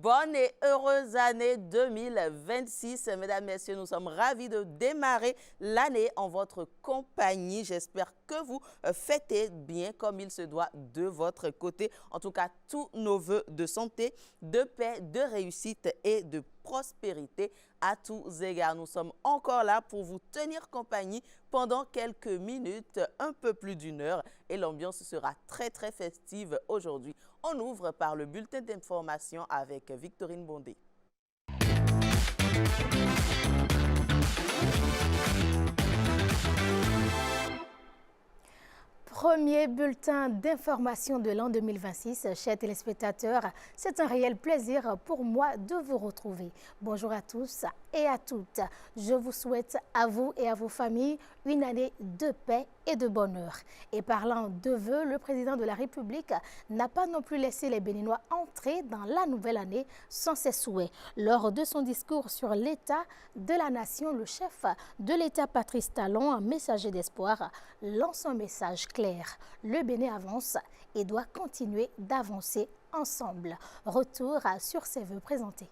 Bonne et heureuse année 2026. Mesdames, Messieurs, nous sommes ravis de démarrer l'année en votre compagnie. J'espère que vous fêtez bien comme il se doit de votre côté. En tout cas, tous nos vœux de santé, de paix, de réussite et de prospérité à tous égards. Nous sommes encore là pour vous tenir compagnie pendant quelques minutes, un peu plus d'une heure, et l'ambiance sera très festive aujourd'hui. On ouvre par le bulletin d'information avec Victorine Bondé. Premier bulletin d'information de l'an 2026. Chers téléspectateurs, c'est un réel plaisir pour moi de vous retrouver. Bonjour à tous et à toutes. Je vous souhaite à vous et à vos familles une année de paix et de bonheur. Et parlant de vœux, le président de la République n'a pas non plus laissé les Béninois entrer dans la nouvelle année sans ses souhaits. Lors de son discours sur l'état de la nation, le chef de l'État, Patrice Talon, messager d'espoir, lance un message clair. Le Bénin avance et doit continuer d'avancer ensemble. Retour sur ses vœux présentés.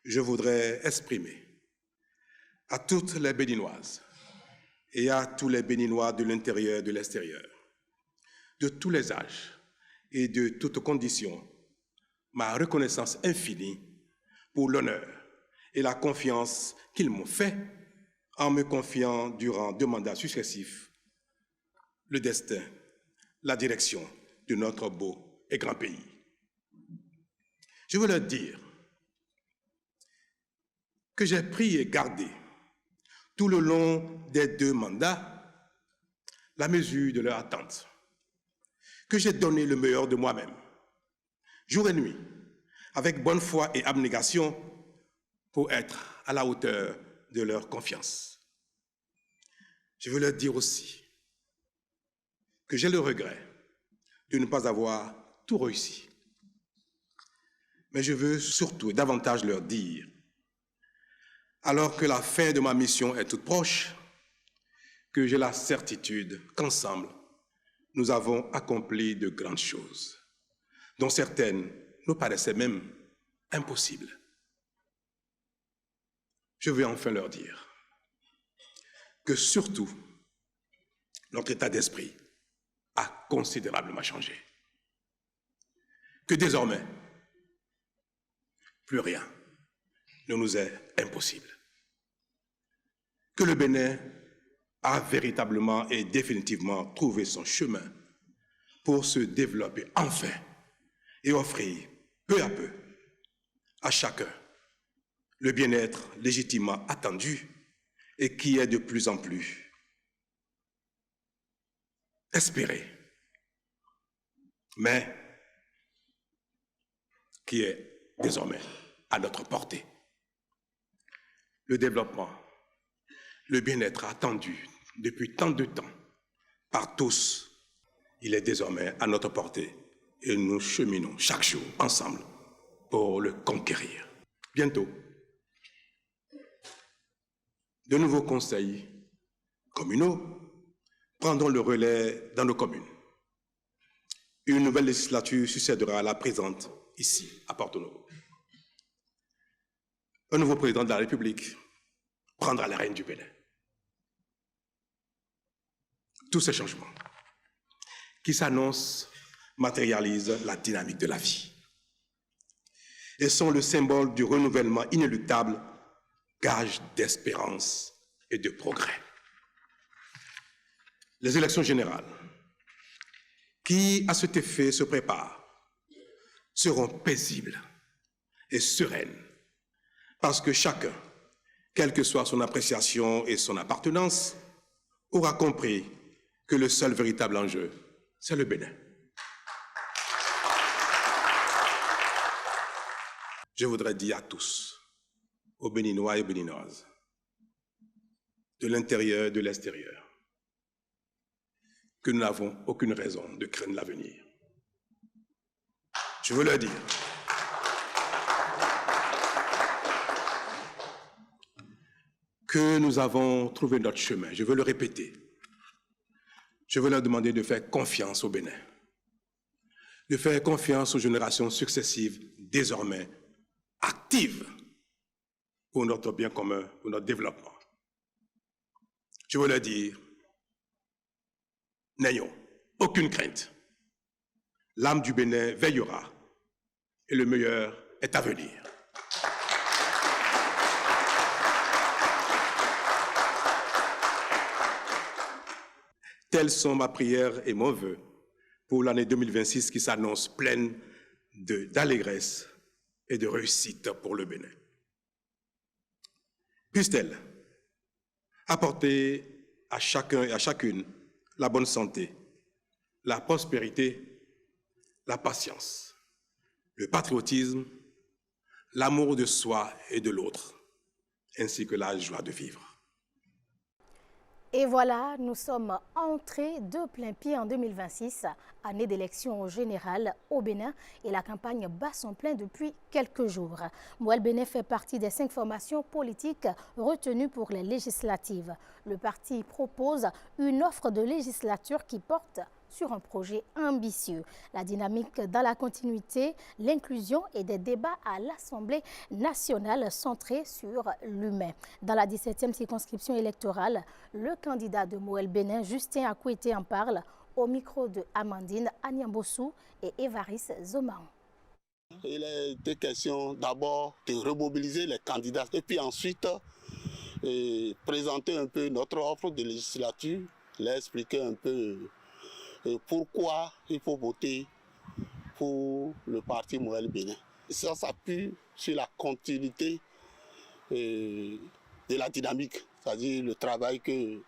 Je voudrais exprimer à toutes les Béninoises et à tous les Béninois de l'intérieur et de l'extérieur, de tous les âges et de toutes conditions, ma reconnaissance infinie pour l'honneur et la confiance qu'ils m'ont fait en me confiant durant 2 mandats successifs le destin, la direction de notre beau et grand pays. Je veux leur dire que j'ai pris et gardé tout le long des 2 mandats la mesure de leur attente, que j'ai donné le meilleur de moi-même, jour et nuit, avec bonne foi et abnégation, pour être à la hauteur de leur confiance. Je veux leur dire aussi que j'ai le regret de ne pas avoir tout réussi. Mais je veux surtout et davantage leur dire, alors que la fin de ma mission est toute proche, que j'ai la certitude qu'ensemble, nous avons accompli de grandes choses, dont certaines nous paraissaient même impossibles. Je veux enfin leur dire que surtout, notre état d'esprit a considérablement changé. Que désormais, plus rien ne nous est impossible. Que le Bénin a véritablement et définitivement trouvé son chemin pour se développer enfin et offrir peu à peu à chacun le bien-être légitimement attendu et qui est de plus en plus espéré, mais qui est désormais à notre portée. Le développement, le bien-être attendu depuis tant de temps par tous, il est désormais à notre portée et nous cheminons chaque jour ensemble pour le conquérir. Bientôt, de nouveaux conseils communaux prendront le relais dans nos communes. Une nouvelle législature succédera à la présente ici, à Porto-Novo. Un nouveau président de la République prendra la règne du Bénin. Tous ces changements qui s'annoncent matérialisent la dynamique de la vie et sont le symbole du renouvellement inéluctable, gage d'espérance et de progrès. Les élections générales, qui à cet effet se préparent, seront paisibles et sereines, parce que chacun, quelle que soit son appréciation et son appartenance, aura compris que le seul véritable enjeu, c'est le Bénin. Je voudrais dire à tous, aux Béninois et Béninoises, de l'intérieur et de l'extérieur, que nous n'avons aucune raison de craindre l'avenir. Je veux leur dire que nous avons trouvé notre chemin. Je veux le répéter. Je veux leur demander de faire confiance au Bénin. de faire confiance aux générations successives, désormais actives, pour notre bien commun, pour notre développement. Je veux leur dire, n'ayons aucune crainte. L'âme du Bénin veillera et le meilleur est à venir. Telles sont ma prière et mon vœu pour l'année 2026 qui s'annonce pleine d'allégresse et de réussite pour le Bénin. Puisse-t-elle apporter à chacun et à chacune la bonne santé, la prospérité, la patience, le patriotisme, l'amour de soi et de l'autre, ainsi que la joie de vivre. Et voilà, nous sommes entrés de plein pied en 2026, année d'élection générale au Bénin, et la campagne bat son plein depuis quelques jours. Moël Bénin fait partie des 5 formations politiques retenues pour les législatives. Le parti propose une offre de législature qui porte sur un projet ambitieux. La dynamique dans la continuité, l'inclusion et des débats à l'Assemblée nationale centrés sur l'humain. Dans la 17e circonscription électorale, le candidat de Moël Bénin, Justin Akouete, en parle au micro de Amandine Anyambossou et Évariste Zoman. Il était question d'abord de remobiliser les candidats et puis ensuite présenter un peu notre offre de législature, leur expliquer un peu pourquoi il faut voter pour le parti Moël Bénin. Ça s'appuie sur la continuité de la dynamique, c'est-à-dire le travail que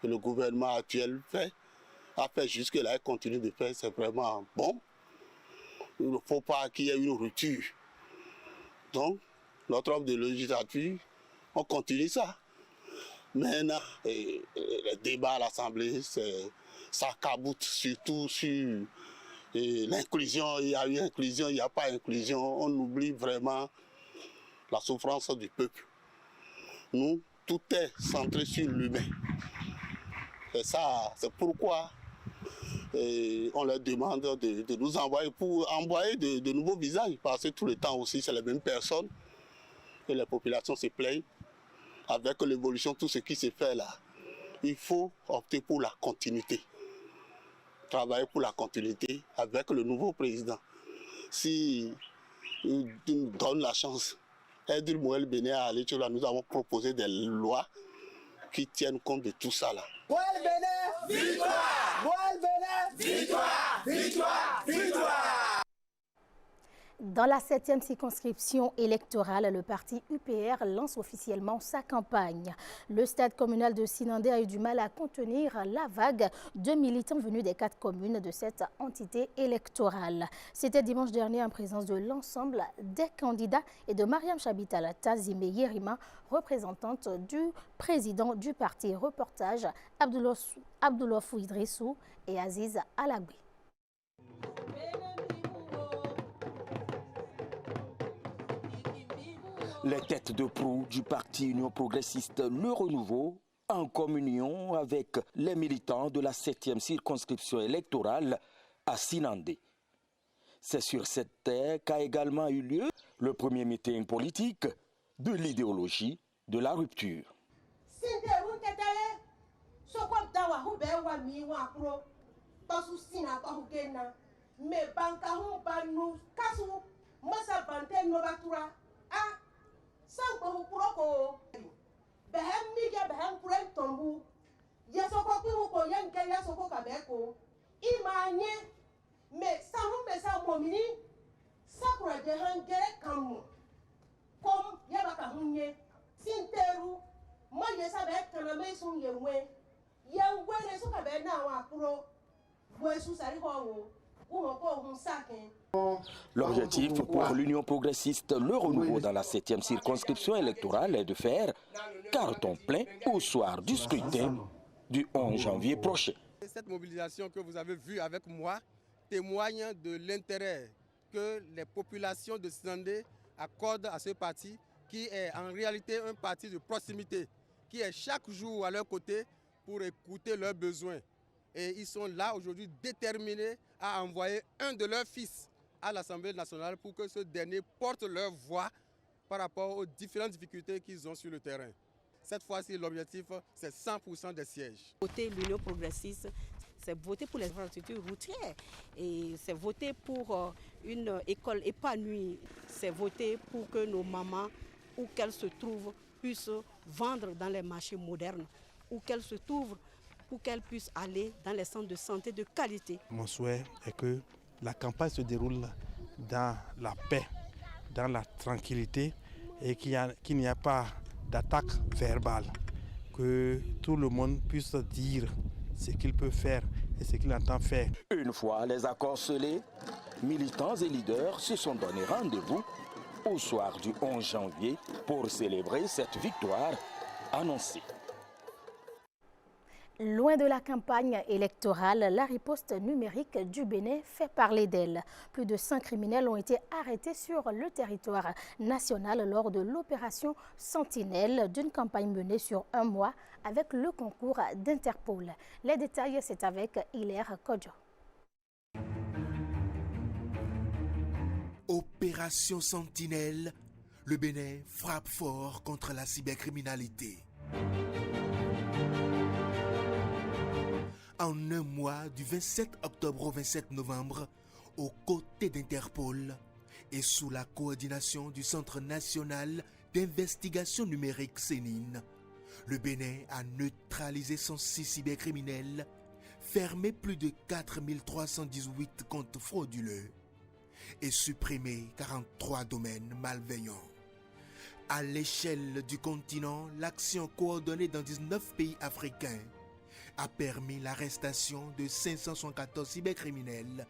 le gouvernement actuel a fait jusque-là et continue de faire, c'est vraiment bon. Il ne faut pas qu'il y ait une rupture. Donc, notre offre de législature, on continue ça. Maintenant, les débats à l'Assemblée, ça caboute surtout sur l'inclusion. Il y a eu inclusion, il n'y a pas inclusion. On oublie vraiment la souffrance du peuple. Nous, tout est centré sur l'humain. Et ça, c'est pourquoi on leur demande de nous envoyer pour envoyer de nouveaux visages. Parce que tout le temps aussi, c'est les mêmes personnes. Et les populations se plaignent. Avec l'évolution, tout ce qui se fait là, il faut opter pour la continuité. Travailler pour la continuité avec le nouveau président. Si il nous donne la chance, aider Moël Bénin à aller sur là, nous avons proposé des lois qui tiennent compte de tout ça là. Moël Bénin, victoire! Moël Bénin, victoire! Victoire! Victoire! Dans la 7e circonscription électorale, le parti UPR lance officiellement sa campagne. Le stade communal de Sinandé a eu du mal à contenir la vague de militants venus des 4 communes de cette entité électorale. C'était dimanche dernier en présence de l'ensemble des candidats et de Mariam Chabital Tazime Yerima, représentante du président du parti. Reportage Abdoulofou Idrissou et Aziz Alagui. Les têtes de proue du parti Union progressiste Le Renouveau, en communion avec les militants de la 7e circonscription électorale à Sinandé. C'est sur cette terre qu'a également eu lieu le premier meeting politique de l'idéologie de la rupture. Sanko puroko behem miga behem puren tombu yasoko kuko yanke yasoko kabeko imanye me samu pesa momini sakura de hangere kamu kom yabaka hunye sinteru mo yesa be kana me sun yewe yewe ne so ka be na wa puro bo esu sari ho L'objectif pour l'Union progressiste Le Renouveau dans la 7e circonscription électorale est de faire carton plein au soir du scrutin du 11 janvier prochain. Cette mobilisation que vous avez vue avec moi témoigne de l'intérêt que les populations de Sinandé accordent à ce parti qui est en réalité un parti de proximité, qui est chaque jour à leur côté pour écouter leurs besoins. Et ils sont là aujourd'hui déterminés à envoyer un de leurs fils à l'Assemblée nationale pour que ce dernier porte leur voix par rapport aux différentes difficultés qu'ils ont sur le terrain. Cette fois-ci, l'objectif, c'est 100% des sièges. Voter l'Union progressiste, c'est voter pour les infrastructures routières et c'est voter pour une école épanouie. C'est voter pour que nos mamans, où qu'elles se trouvent, puissent vendre dans les marchés modernes, où qu'elles se trouvent, pour qu'elles puissent aller dans les centres de santé de qualité. Mon souhait est que la campagne se déroule dans la paix, dans la tranquillité et qu'il n'y a pas d'attaque verbale, que tout le monde puisse dire ce qu'il peut faire et ce qu'il entend faire. Une fois les accords scellés, militants et leaders se sont donné rendez-vous au soir du 11 janvier pour célébrer cette victoire annoncée. Loin de la campagne électorale, la riposte numérique du Bénin fait parler d'elle. Plus de 100 criminels ont été arrêtés sur le territoire national lors de l'opération Sentinelle d'une campagne menée sur un mois avec le concours d'Interpol. Les détails, c'est avec Hilaire Kodjo. Opération Sentinelle, le Bénin frappe fort contre la cybercriminalité. En un mois, du 27 octobre au 27 novembre, aux côtés d'Interpol et sous la coordination du Centre national d'investigation numérique CENIN, le Bénin a neutralisé 106 cybercriminels, fermé plus de 4318 comptes frauduleux et supprimé 43 domaines malveillants. À l'échelle du continent, l'action coordonnée dans 19 pays africains a permis l'arrestation de 574 cybercriminels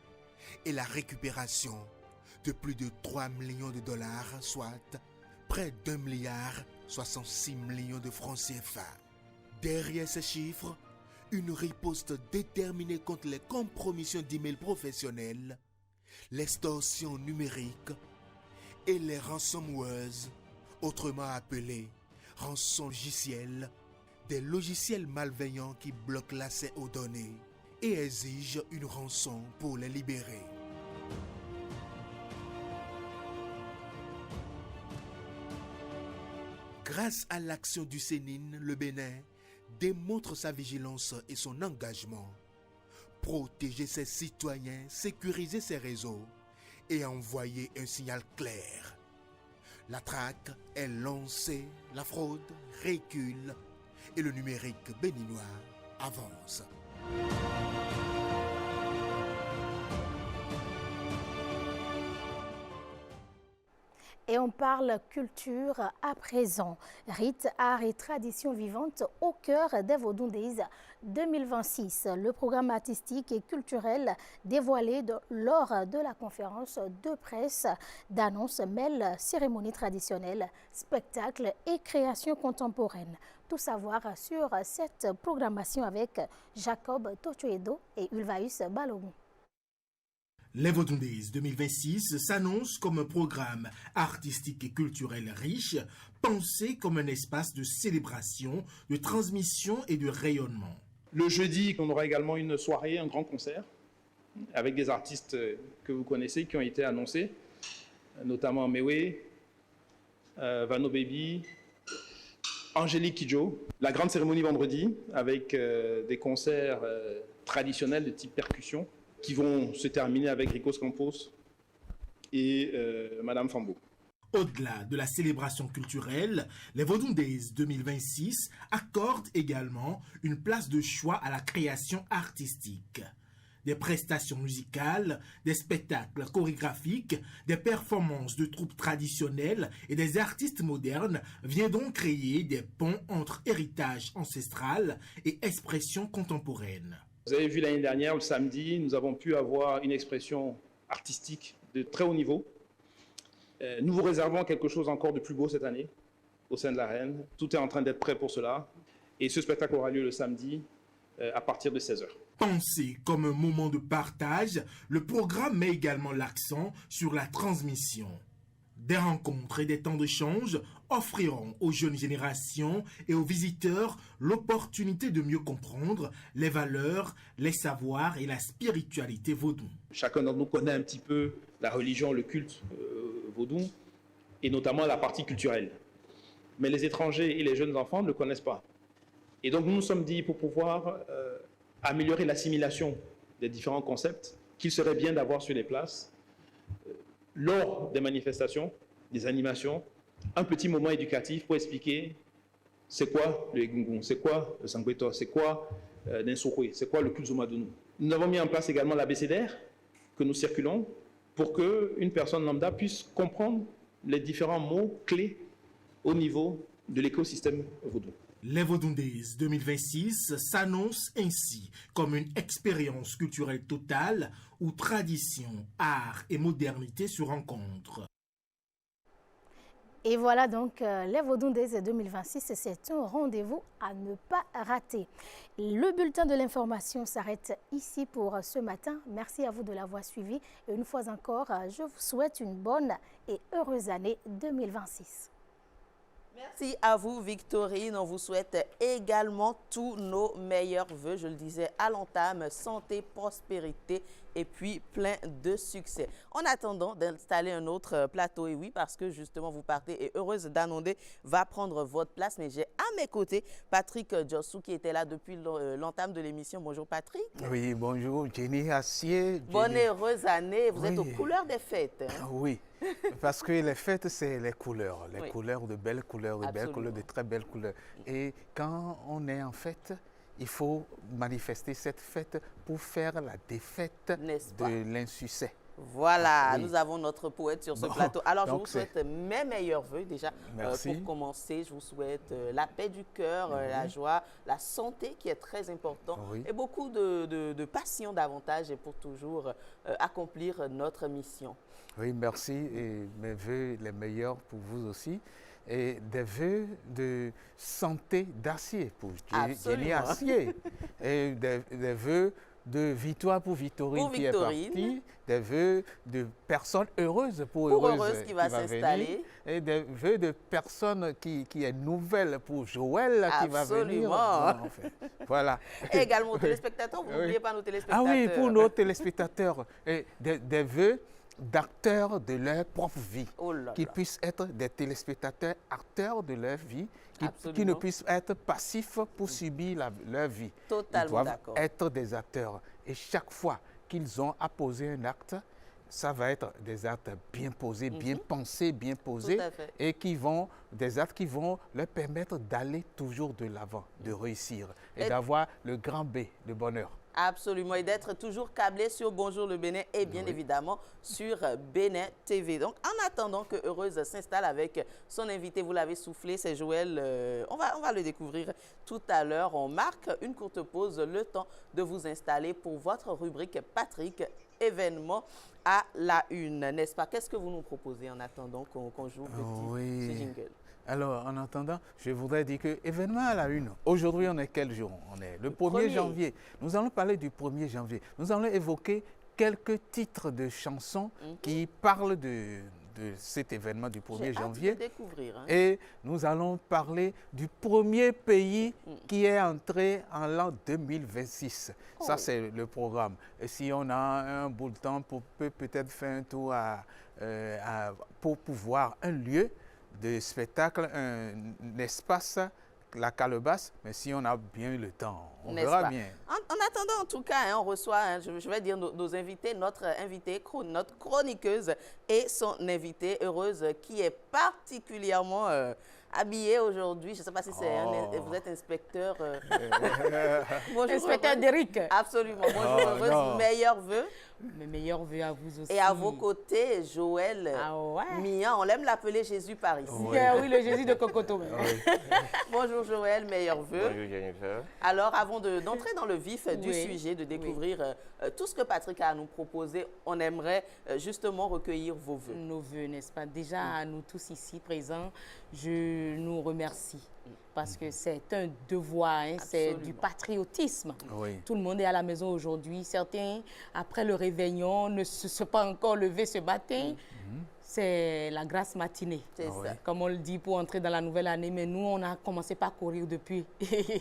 et la récupération de plus de 3 millions de dollars, soit près d'1 milliard 66 millions de francs CFA. Derrière ces chiffres, une riposte déterminée contre les compromissions d'emails professionnels, l'extorsion numérique et les ransomwares, autrement appelées rançongiciels, des logiciels malveillants qui bloquent l'accès aux données et exigent une rançon pour les libérer. Grâce à l'action du CENIN, le Bénin démontre sa vigilance et son engagement. Protéger ses citoyens, sécuriser ses réseaux et envoyer un signal clair. La traque est lancée, la fraude recule et le numérique béninois avance. Et on parle culture à présent. Rites, art et traditions vivantes au cœur des Vodou Days 2026. Le programme artistique et culturel dévoilé lors de la conférence de presse d'annonce mêle cérémonie traditionnelle, spectacle et création contemporaine. Tout savoir sur cette programmation avec Jacob Tochoedo et Ulvaeus Balogun. Les Vodou Days 2026 s'annonce comme un programme artistique et culturel riche, pensé comme un espace de célébration, de transmission et de rayonnement. Le jeudi, on aura également une soirée, un grand concert, avec des artistes que vous connaissez, qui ont été annoncés, notamment Mewe, Vano Baby, Angélique Kidjo. La grande cérémonie vendredi, avec des concerts traditionnels de type percussion, qui vont se terminer avec Ricos Campos et Madame Fambo. Au-delà de la célébration culturelle, les Vodou Days 2026 accordent également une place de choix à la création artistique. Des prestations musicales, des spectacles chorégraphiques, des performances de troupes traditionnelles et des artistes modernes viennent donc créer des ponts entre héritage ancestral et expression contemporaine. Vous avez vu l'année dernière, le samedi, nous avons pu avoir une expression artistique de très haut niveau. Nous vous réservons quelque chose encore de plus beau cette année, au sein de l'Arène. Tout est en train d'être prêt pour cela. Et ce spectacle aura lieu le samedi, à partir de 16h. Pensé comme un moment de partage, le programme met également l'accent sur la transmission. Des rencontres et des temps d'échange offriront aux jeunes générations et aux visiteurs l'opportunité de mieux comprendre les valeurs, les savoirs et la spiritualité vaudou. Chacun d'entre nous connaît un petit peu la religion, le culte vaudou, et notamment la partie culturelle. Mais les étrangers et les jeunes enfants ne le connaissent pas. Et donc nous nous sommes dit, pour pouvoir améliorer l'assimilation des différents concepts, qu'il serait bien d'avoir sur les places, lors des manifestations, des animations, un petit moment éducatif pour expliquer c'est quoi le Egungun, c'est quoi le Sangweto, c'est quoi l'Ensokwe, c'est quoi le culte Zomadonou. Nous avons mis en place également l'abécédaire que nous circulons pour qu'une personne lambda puisse comprendre les différents mots clés au niveau de l'écosystème vaudou. Les Vodun Days 2026 s'annonce ainsi comme une expérience culturelle totale où tradition, art et modernité se rencontrent. Et voilà donc les Vodun Days 2026, c'est un rendez-vous à ne pas rater. Le bulletin de l'information s'arrête ici pour ce matin. Merci à vous de l'avoir suivi et une fois encore, je vous souhaite une bonne et heureuse année 2026. Merci à vous, Victorine. On vous souhaite également tous nos meilleurs vœux. Je le disais à l'entame, santé, prospérité et puis plein de succès. En attendant d'installer un autre plateau, et oui, parce que justement vous partez et heureuse d'annoncer va prendre votre place. Mais j'ai à mes côtés Patrick Djossou qui était là depuis l'entame de l'émission. Bonjour Patrick. Oui, bonjour Jenny Assier. Bonne et heureuse année. Vous êtes aux couleurs des fêtes. Hein? Oui. Parce que les fêtes, c'est les couleurs. Les couleurs, de belles couleurs, de très belles couleurs. Et quand on est en fête, il faut manifester cette fête pour faire la défaite de l'insuccès. Voilà, nous avons notre poète sur ce plateau. Alors, je vous souhaite mes meilleurs vœux déjà. Pour commencer, je vous souhaite la paix du cœur, la joie, la santé qui est très importante et beaucoup de passion davantage et pour toujours accomplir notre mission. Oui, merci et mes vœux les meilleurs pour vous aussi. Et des vœux de santé d'Assier pour Jenny Assier. Et des vœux de victoire pour Victorine qui est partie. Des vœux de personnes heureuses pour Heureuse qui va s'installer. Et des vœux de personnes qui est nouvelle pour Joël qui va venir. En fait. Voilà. Et également aux téléspectateurs, vous n'oubliez pas nos téléspectateurs. Ah oui, pour nos téléspectateurs. Et des vœux d'acteurs de leur propre vie, qu'ils puissent être des téléspectateurs acteurs de leur vie, qui ne puissent être passifs pour subir leur vie. Totalement d'accord. Ils doivent être des acteurs. Et chaque fois qu'ils ont à poser un acte, ça va être des actes bien posés, bien pensés, bien posés, et des actes qui vont leur permettre d'aller toujours de l'avant, de réussir et d'avoir le grand B, le bonheur. Absolument, et d'être toujours câblé sur Bonjour le Bénin et bien évidemment sur Bénin TV. Donc, en attendant que Heureuse s'installe avec son invité, vous l'avez soufflé, c'est Joël. On va le découvrir tout à l'heure. On marque une courte pause, le temps de vous installer pour votre rubrique Patrick, événement à la une, n'est-ce pas? Qu'est-ce que vous nous proposez en attendant qu'on joue ce jingle? Alors, en attendant, je voudrais dire que événement à la une. Aujourd'hui, on est quel jour? On est le 1er janvier. Nous allons parler du 1er janvier. Nous allons évoquer quelques titres de chansons qui parlent de cet événement du 1er janvier. Découvrir, hein. Et nous allons parler du premier pays qui est entré en l'an 2026. Ça, c'est le programme. Et si on a un bout de temps, pour peut-être faire un tour pour pouvoir un lieu de spectacle, un espace, la calebasse, mais si on a bien eu le temps, on verra bien. En attendant, en tout cas, on reçoit, je vais dire, nos invités, notre chroniqueuse et son invitée Heureuse qui est particulièrement habillée aujourd'hui. Je ne sais pas si vous êtes inspecteur. Bonjour, inspecteur d'Éric. Absolument. Bonjour Heureuse, meilleurs vœux. Mes meilleurs vœux à vous aussi. Et à vos côtés, Joël Mian, on l'aime l'appeler Jésus par ici. Oui, le Jésus de Cocoto. Bonjour Joël, meilleurs vœux. Bonjour Jennifer. Alors, avant d'entrer dans le vif du sujet, de découvrir tout ce que Patrick a à nous proposer, on aimerait justement recueillir vos vœux. Nos vœux, n'est-ce pas? Déjà, à nous tous ici présents, je je nous remercie. Parce que c'est un devoir, hein, c'est du patriotisme. Oui. Tout le monde est à la maison aujourd'hui. Certains, après le réveillon, ne se sont pas encore levés ce matin. C'est la grasse matinée, comme on le dit, pour entrer dans la nouvelle année. Mais nous, on a commencé par courir depuis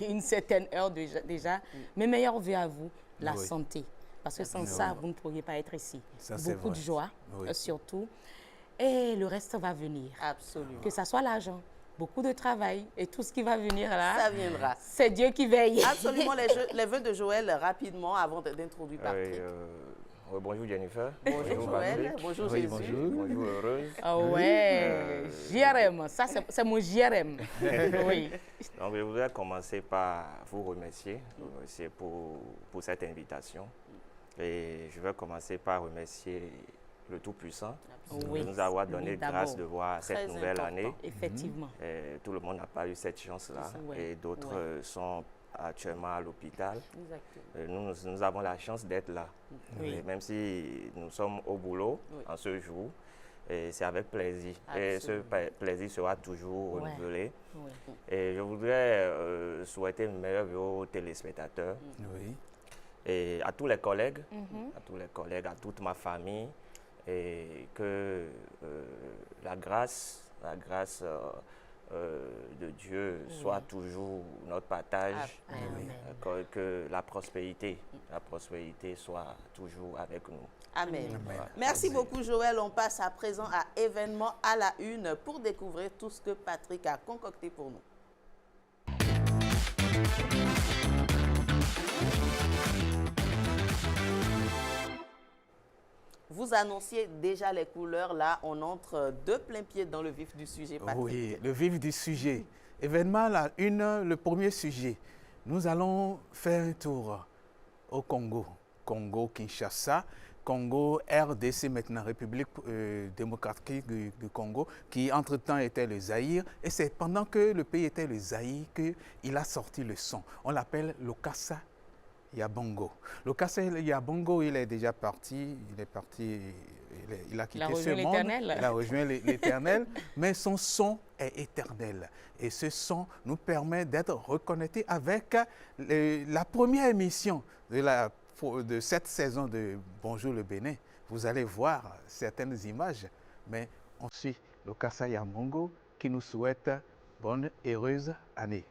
une certaine heure déjà. Mais meilleur vœu à vous, la santé. Parce que sans ça, vous ne pourriez pas être ici. Ça, beaucoup de joie, surtout. Et le reste va venir. Absolument. Que ça soit l'argent, beaucoup de travail et tout ce qui va venir là. Ça viendra. C'est Dieu qui veille. Absolument. Les vœux de Joël, rapidement, avant d'introduire Patrick. Bonjour Jennifer. Bonjour Joël. Bonjour Jésus. Bonjour Heureuse. Ah ouais, JRM, ça c'est mon JRM. Oui. Donc je voudrais commencer par vous remercier pour cette invitation. Et je veux commencer par remercier le Tout-Puissant de nous avoir donné grâce de voir cette nouvelle année. Effectivement. Tout le monde n'a pas eu cette chance-là. Et d'autres sont actuellement à l'hôpital. Nous avons la chance d'être là. Même si nous sommes au boulot en ce jour, c'est avec plaisir. Et ce plaisir sera toujours renouvelé. Et je voudrais souhaiter le meilleur vœu aux téléspectateurs. Et à tous les collègues, à toute ma famille, et que la grâce de Dieu soit toujours notre partage, que la prospérité soit toujours avec nous. Amen. Merci beaucoup Joël. On passe à présent à événement à la une pour découvrir tout ce que Patrick a concocté pour nous. Vous annonciez déjà les couleurs, là, on entre de plein pied dans le vif du sujet, Patrick. Oui, le vif du sujet. Événement, la une, le premier sujet. Nous allons faire un tour au Congo. Congo-Kinshasa, Congo, RDC maintenant, République démocratique du Congo, qui entre-temps était le Zaïre. Et c'est pendant que le pays était le Zaïre qu'il a sorti le son. On l'appelle Lokassa Yabongo. Lokassa Yabongo, il est déjà parti, il a quitté ce monde, il a rejoint l'Éternel, mais son son est éternel. Et ce son nous permet d'être reconnectés avec la première émission de cette saison de Bonjour le Bénin. Vous allez voir certaines images, mais on suit Lokassa Yabongo qui nous souhaite bonne et heureuse année.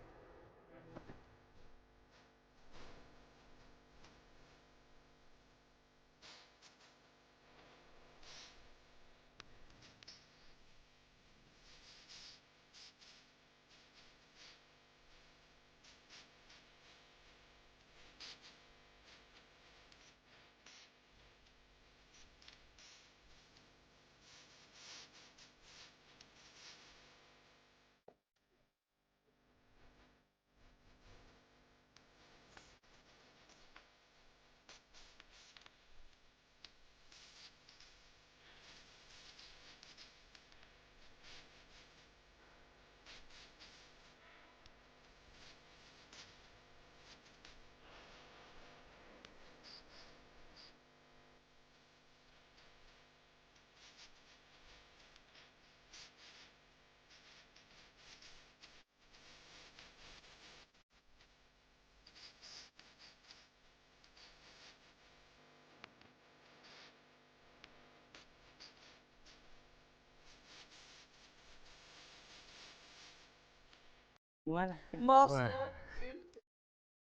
Voilà. Morceau.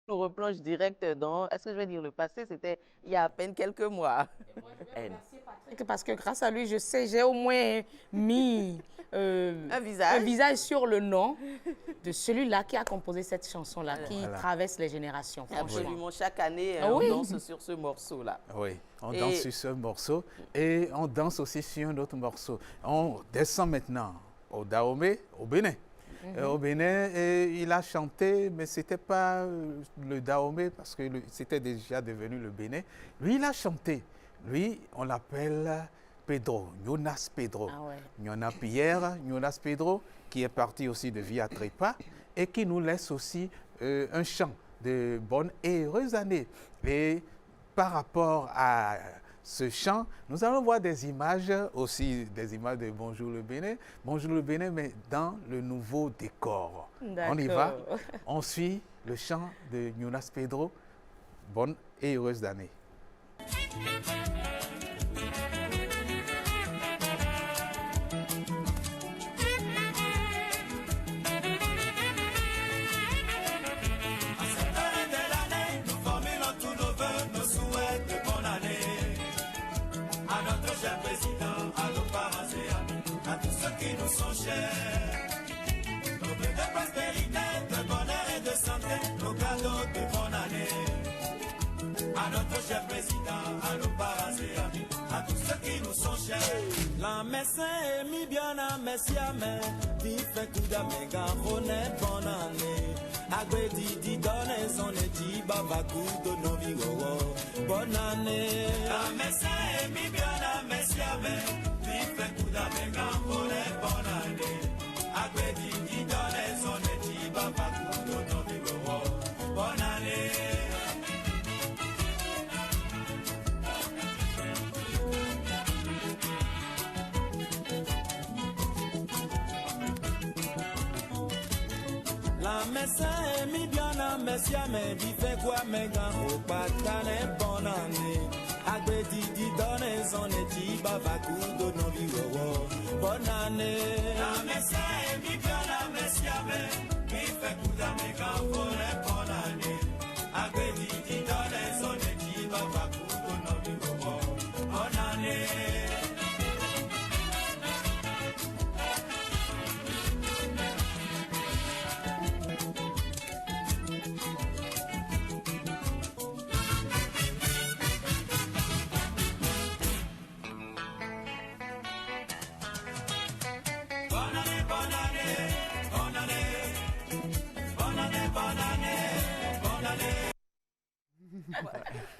On replonge direct dans, est-ce que je vais dire le passé, c'était il y a à peine quelques mois. Parce que grâce à lui, je sais, j'ai au moins mis un visage sur le nom de celui-là qui a composé cette chanson-là, qui traverse les générations. Absolument, chaque année, on danse sur ce morceau-là. Oui, on danse sur ce morceau et on danse aussi sur un autre morceau. On descend maintenant au Dahomey, au Bénin. Au Bénin, il a chanté, mais ce n'était pas le Dahomey parce que c'était déjà devenu le Bénin. Lui, il a chanté. Lui, on l'appelle Pedro, Jonas Pedro. Jonas Pierre, Jonas Pedro, qui est parti aussi de Via Trepa et qui nous laisse aussi un chant de bonne et heureuse année. Et par rapport à ce chant, nous allons voir des images, aussi des images de Bonjour le Bénin, mais dans le nouveau décor. On y va, on suit le chant de Jonas Pedro. Bonne et heureuse année. Nos vœux de prospérité, de bonheur et de santé, nos cadeaux de bonne année. À notre cher président, à nos parents et amis, à tous ceux qui nous sont chers. La messe est mi bien à Messiame, qui fait tout d'amega, honnête bonne année. Agredi di donne son eti babaku de nos vies, bonne année. La messe est mi bien à Messiame, qui fait tout d'amega, honnête bonne année. Agredi di donne son eti babaku de nos vies, bonne année. La messe est mi bien à Messiame, qui fait quoi mes gars, au patane bonne année. Agredi di donne son eti babaku de nos vies, bonne année. La messe est mi bien à Messiame, qui fait coup mes gars, bonne année. Agredi di donne son eti babaku de nos vies, bonne année.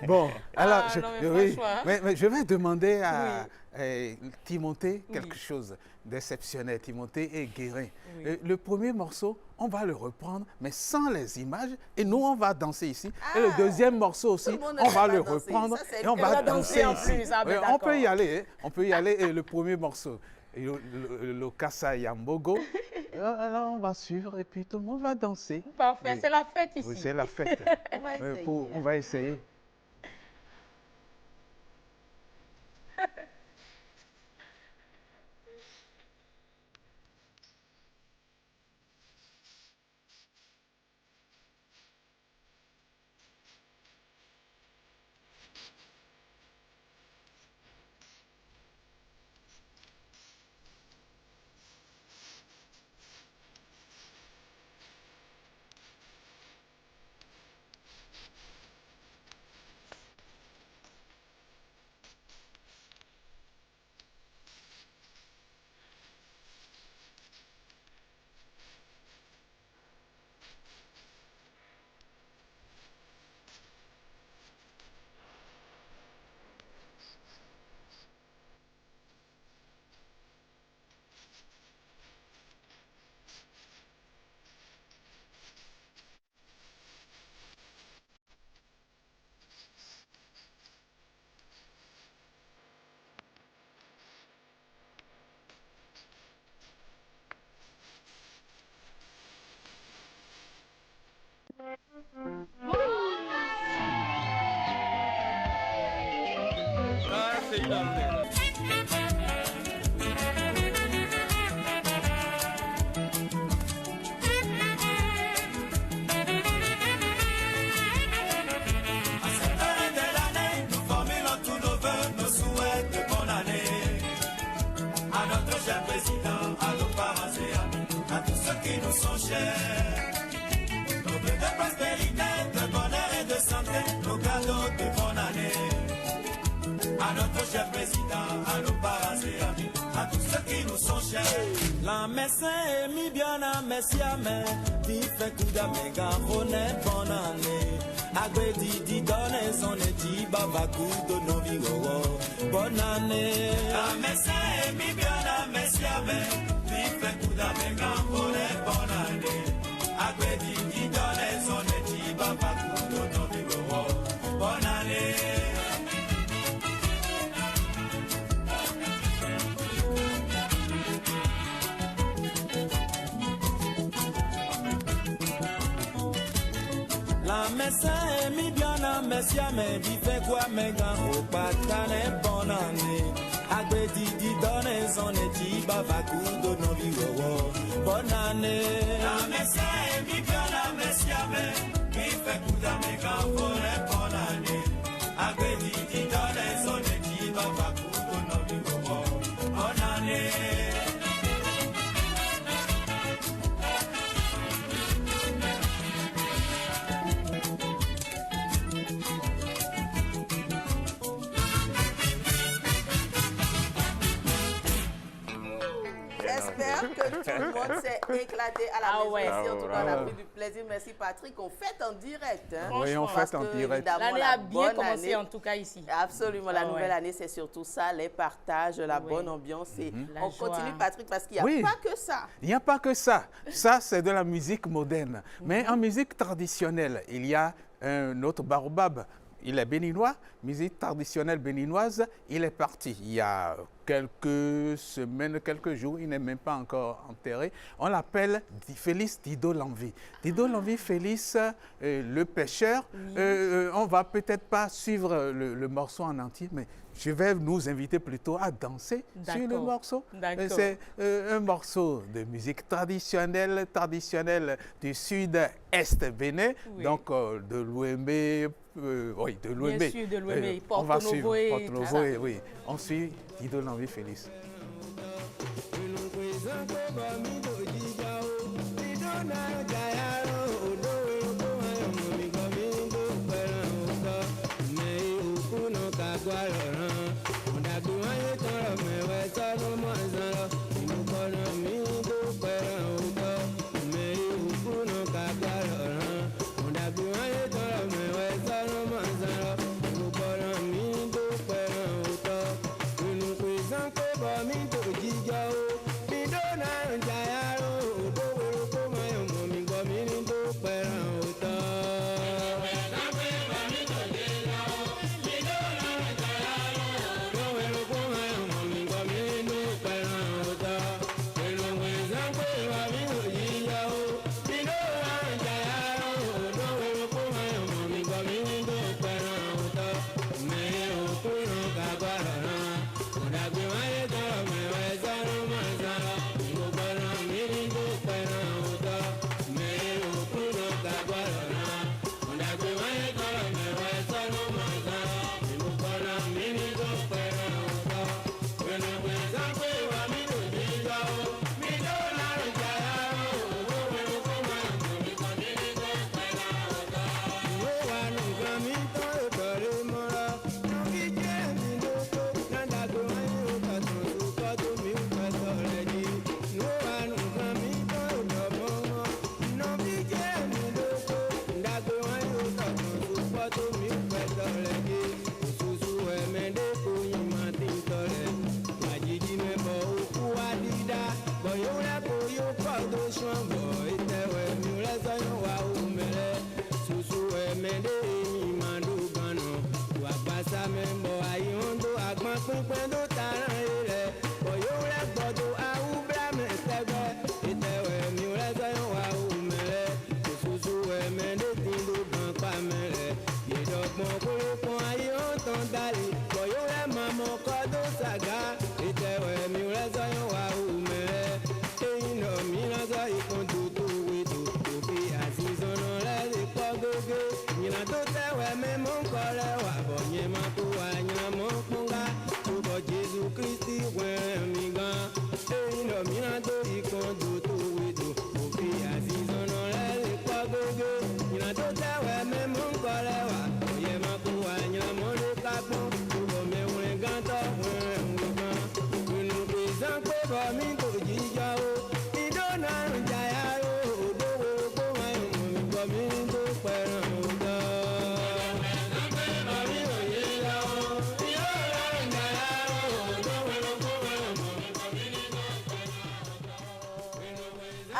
Bon, alors, mais mais je vais demander à Timothée quelque chose d'exceptionnel, Timothée et Guérin. Le premier morceau, on va le reprendre, mais sans les images, et nous, on va danser ici. Et le deuxième morceau aussi, on va le reprendre, et on va danser ici. On peut y aller, et le premier morceau, le Kassa Yambogo. Alors, on va suivre, et puis tout le monde va danser. Parfait, c'est la fête ici. Oui, c'est la fête. On va essayer. Nos vœux de prospérité, de bonheur et de santé, nos cadeaux de bonne année. À notre cher président, à nos parents et amis, à tous ceux qui nous sont chers. La messe est mi bien à Messiame, qui fait coup d'amega, honnête bonne année. Agredi di donne son eti babaku de nos vies, bonne année. La messe est mi bien à Messiame, qui fait coup d'amega, honnête bonne année. Agredi di donne son eti babaku de nos vies, bonne année. La messe mi bien la messia me dit fait quoi mes gars au patane bonne année. Agbedi di donne son eti baba kudo no viwo bonne année. La messe mi bien la messia me dit fait quoi mes gars bonne année. Agbedi di donne son eti baba kudo no viwo bonne année. J'espère que tout le monde s'est éclaté à la maison. Ici, en tout cas, on a pris du plaisir. Merci Patrick. On fête en direct. Hein? Oui, on fête en direct. L'année a bien commencé en tout cas ici. Absolument. La nouvelle année, c'est surtout ça, les partages, la bonne ambiance. Et on continue Patrick parce qu'il n'y a pas que ça. Il n'y a pas que ça. Ça, c'est de la musique moderne. Mais en musique traditionnelle, il y a un autre baobab. Il est béninois, musique traditionnelle béninoise, il est parti il y a quelques semaines, quelques jours, il n'est même pas encore enterré. On l'appelle Félix Dido Lanvie. Dido Lanvie, Félix, le pêcheur. On va peut-être pas suivre le morceau en entier, mais je vais nous inviter plutôt à danser sur le morceau. C'est un morceau de musique traditionnelle du sud-est Bénin, donc de l'Ouémé. Oui, de l'Ouémé. Bien sûr, de l'Ouémé. On va suivre Porto Novo, oui. On suit Dido Lanvie Félix.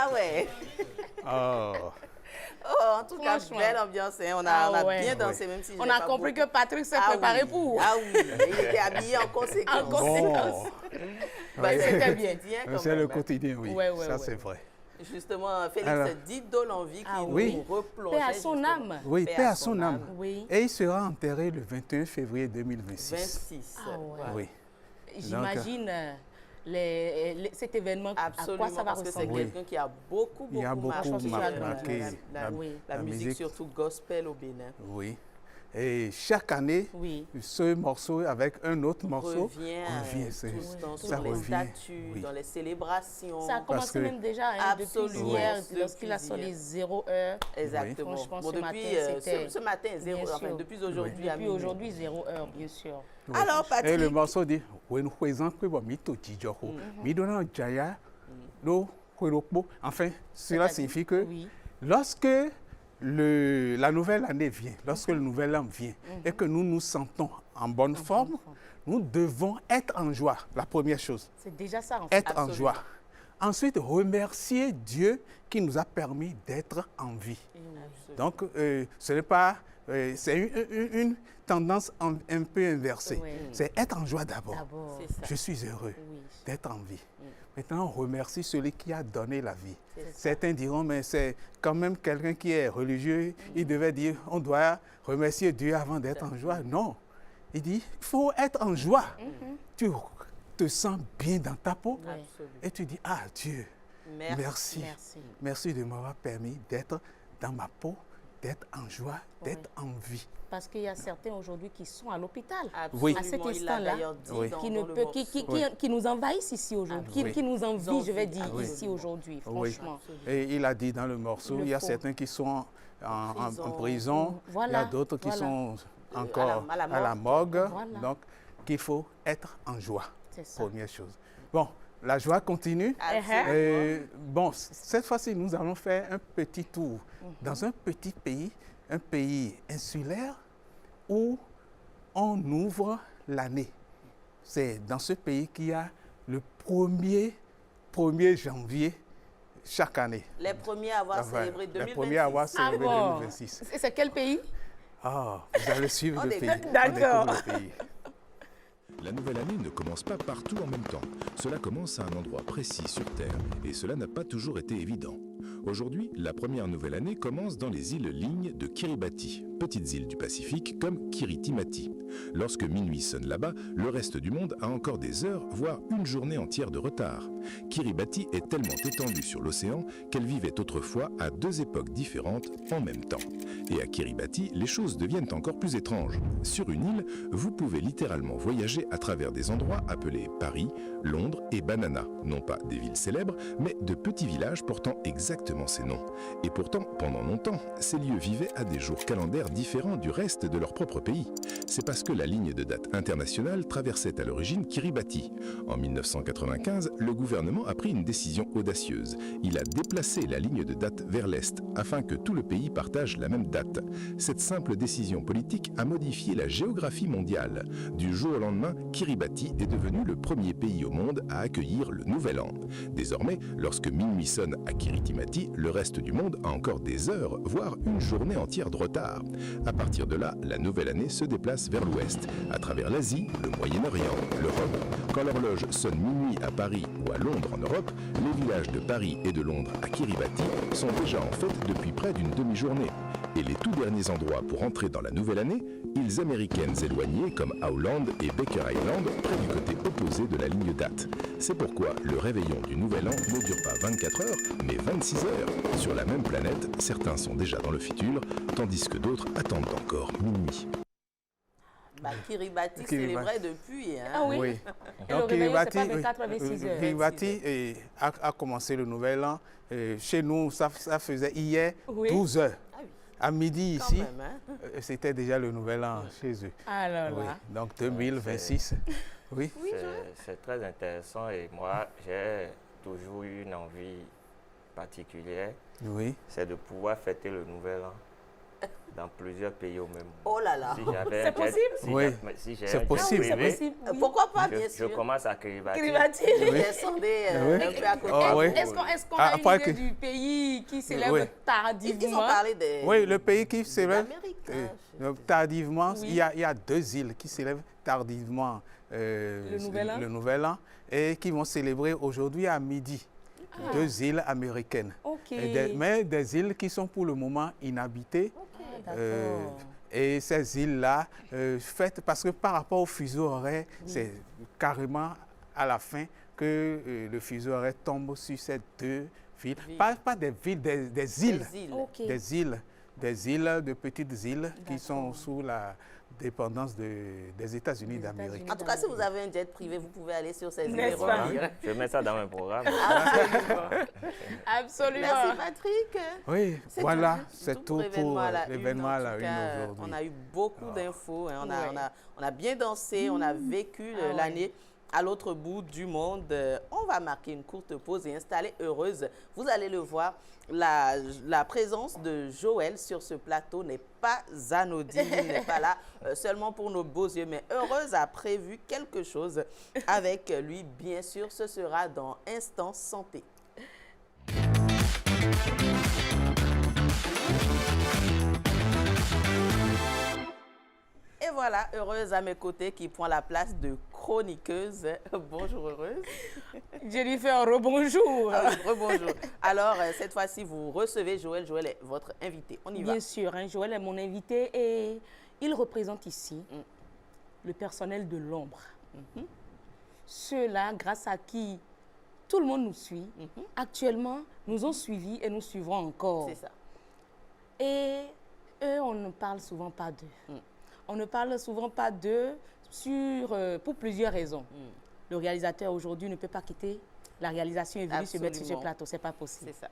Ah ouais. Oh. Oh, en tout cas, belle ambiance. Hein. On a bien dansé, même si on a compris que Patrick s'est préparé pour. Ah oui, il était habillé en conséquence. En conséquence. Bon. C'était bien. C'est le quotidien, oui. Ça, c'est vrai. Justement, Félix, Alors, dites-donc l'envie qui oui. nous replonge. Paix à son âme. Oui, paix à son âme. Oui. Et il sera enterré le 21 février 2026. 26. Ah ouais. Oui. J'imagine cet événement, absolument, à quoi ça va parce que c'est ressembler. quelqu'un qui a beaucoup marqué la musique, surtout gospel au Bénin. Oui. Et chaque année, ce morceau avec un autre morceau revient ça dans les revient. statuts, dans les célébrations. Ça a commencé même déjà depuis hier, lorsqu'il a sonné 0 heure. Exactement. Franchement, bon, ce matin, 0 heure. Enfin, depuis aujourd'hui, depuis aujourd'hui, 0 heure, bien sûr. Oui. Alors, Patrick. Et le morceau dit enfin, cela signifie que lorsque la nouvelle année vient, lorsque le nouvel an vient et que nous nous sentons en bonne forme, nous devons être en joie, la première chose. C'est déjà ça, en fait. Être en joie. Ensuite, remercier Dieu qui nous a permis d'être en vie. Donc, ce n'est pas... c'est une tendance un peu inversée. C'est être en joie d'abord. Je suis heureux d'être en vie. Maintenant, on remercie celui qui a donné la vie. Certains diront, mais c'est quand même quelqu'un qui est religieux. Il devait dire, on doit remercier Dieu avant d'être en joie. Non. Il dit, il faut être en joie. Tu te sens bien dans ta peau et tu dis, ah Dieu, merci. Merci de m'avoir permis d'être dans ma peau, d'être en joie, d'être en vie. Parce qu'il y a certains aujourd'hui qui sont à l'hôpital, à cet instant-là, qui nous envahissent ici aujourd'hui, qui nous envient, je vais dire, ici aujourd'hui, franchement. Et il a dit dans le morceau, il y a certains qui sont en prison, il y a d'autres qui sont encore à la morgue, donc qu'il faut être en joie, première chose. Bon, la joie continue. Bon, cette fois-ci, nous allons faire un petit tour dans un petit pays, un pays insulaire où on ouvre l'année. C'est dans ce pays qu'il y a le 1er janvier chaque année. Les premiers à avoir célébré 2026. Les premiers à avoir célébré 2026. C'est quel pays? Ah, vous allez suivre le pays. D'accord. La nouvelle année ne commence pas partout en même temps. Cela commence à un endroit précis sur Terre et cela n'a pas toujours été évident. Aujourd'hui, la première nouvelle année commence dans les îles Lignes de Kiribati, petites îles du Pacifique comme Kiritimati. Lorsque minuit sonne là-bas, le reste du monde a encore des heures, voire une journée entière de retard. Kiribati est tellement étendue sur l'océan qu'elle vivait autrefois à deux époques différentes en même temps. Et à Kiribati, les choses deviennent encore plus étranges. Sur une île, vous pouvez littéralement voyager à travers des endroits appelés Paris, Londres et Banana. Non pas des villes célèbres, mais de petits villages portant exactement ces noms. Et pourtant, pendant longtemps, ces lieux vivaient à des jours calendaires différents du reste de leur propre pays. C'est parce que la ligne de date internationale traversait à l'origine Kiribati. En 1995, le gouvernement a pris une décision audacieuse. Il a déplacé la ligne de date vers l'est, afin que tout le pays partage la même date. Cette simple décision politique a modifié la géographie mondiale. Du jour au lendemain, Kiribati est devenu le premier pays au monde à accueillir le Nouvel An. Désormais, lorsque minuit sonne à Kiritimati, le reste du monde a encore des heures, voire une journée entière de retard. À partir de là, la nouvelle année se déplace vers l'ouest, à travers l'Asie, le Moyen-Orient, l'Europe. Quand l'horloge sonne minuit à Paris ou à Londres en Europe, les villages de Paris et de Londres à Kiribati sont déjà en fête depuis près d'une demi-journée. Et les tout derniers endroits pour entrer dans la nouvelle année, îles américaines éloignées comme Howland et Baker Island, près du côté opposé de la ligne date. C'est pourquoi le réveillon du Nouvel An ne dure pas 24 heures, mais 26 heures. Sur la même planète, certains sont déjà dans le futur, tandis que d'autres attendent encore minuit. Kiribati célébrait depuis. Hein? Ah oui. Oui. Et donc, le réveillon, c'est pas 24 à 26 heures. Kiribati a commencé le Nouvel An. Chez nous, ça faisait hier 12 heures. Ah oui. À midi ici, même, hein? C'était déjà le Nouvel An chez eux. Alors oui. là. Donc 2026. Oui. C'est très intéressant et moi, j'ai toujours eu une envie particulière. Oui. C'est de pouvoir fêter le Nouvel An dans plusieurs pays au même moment. Oh là là. Si c'est possible? Oui, c'est possible. Pourquoi pas, bien sûr. Je commence à Kiribati. Je descendais un peu à côté. Est-ce qu'on a une idée du pays qui célèbre tardivement? Ils ont parlé de... Oui, le pays qui célèbre tardivement. Oui. Il y a deux îles qui célèbrent tardivement le Nouvel An et qui vont célébrer aujourd'hui à midi. 2 îles américaines. Mais des îles qui sont pour le moment inhabitées. Et ces îles-là, faites parce que par rapport au fuseau horaire, c'est carrément à la fin que le fuseau horaire tombe sur ces 2 villes. Pas des villes, des îles. Des îles, de petites îles qui sont sous la dépendance des États-Unis d'Amérique. En tout cas, si vous avez un jet privé, vous pouvez aller sur ces îles. Je mets ça dans mon programme. Absolument. Merci Patrick. Oui, voilà, c'est tout pour l'événement à la une aujourd'hui. On a eu beaucoup d'infos, hein. On a bien dansé, on a vécu l'année à l'autre bout du monde. On va marquer une courte pause et installer Heureuse. Vous allez le voir, la présence de Joël sur ce plateau n'est pas anodine. Il n'est pas là seulement pour nos beaux yeux, mais Heureuse a prévu quelque chose avec lui. Bien sûr, ce sera dans Instant Santé. Et voilà, Heureuse à mes côtés qui prend la place de chroniqueuse. Bonjour Heureuse. Jennifer, rebonjour. Ah oui, rebonjour. Alors, cette fois-ci, vous recevez Joël. Joël est votre invité. On y va. Bien sûr, hein, Joël est mon invité et il représente ici le personnel de l'ombre. Ceux-là, grâce à qui tout le monde nous suit, actuellement, nous ont suivis et nous suivrons encore. C'est ça. Et eux, on ne parle souvent pas d'eux. On ne parle souvent pas d'eux pour plusieurs raisons. Le réalisateur aujourd'hui ne peut pas quitter la réalisation et venir se mettre sur ce plateau. Ce n'est pas possible. C'est ça.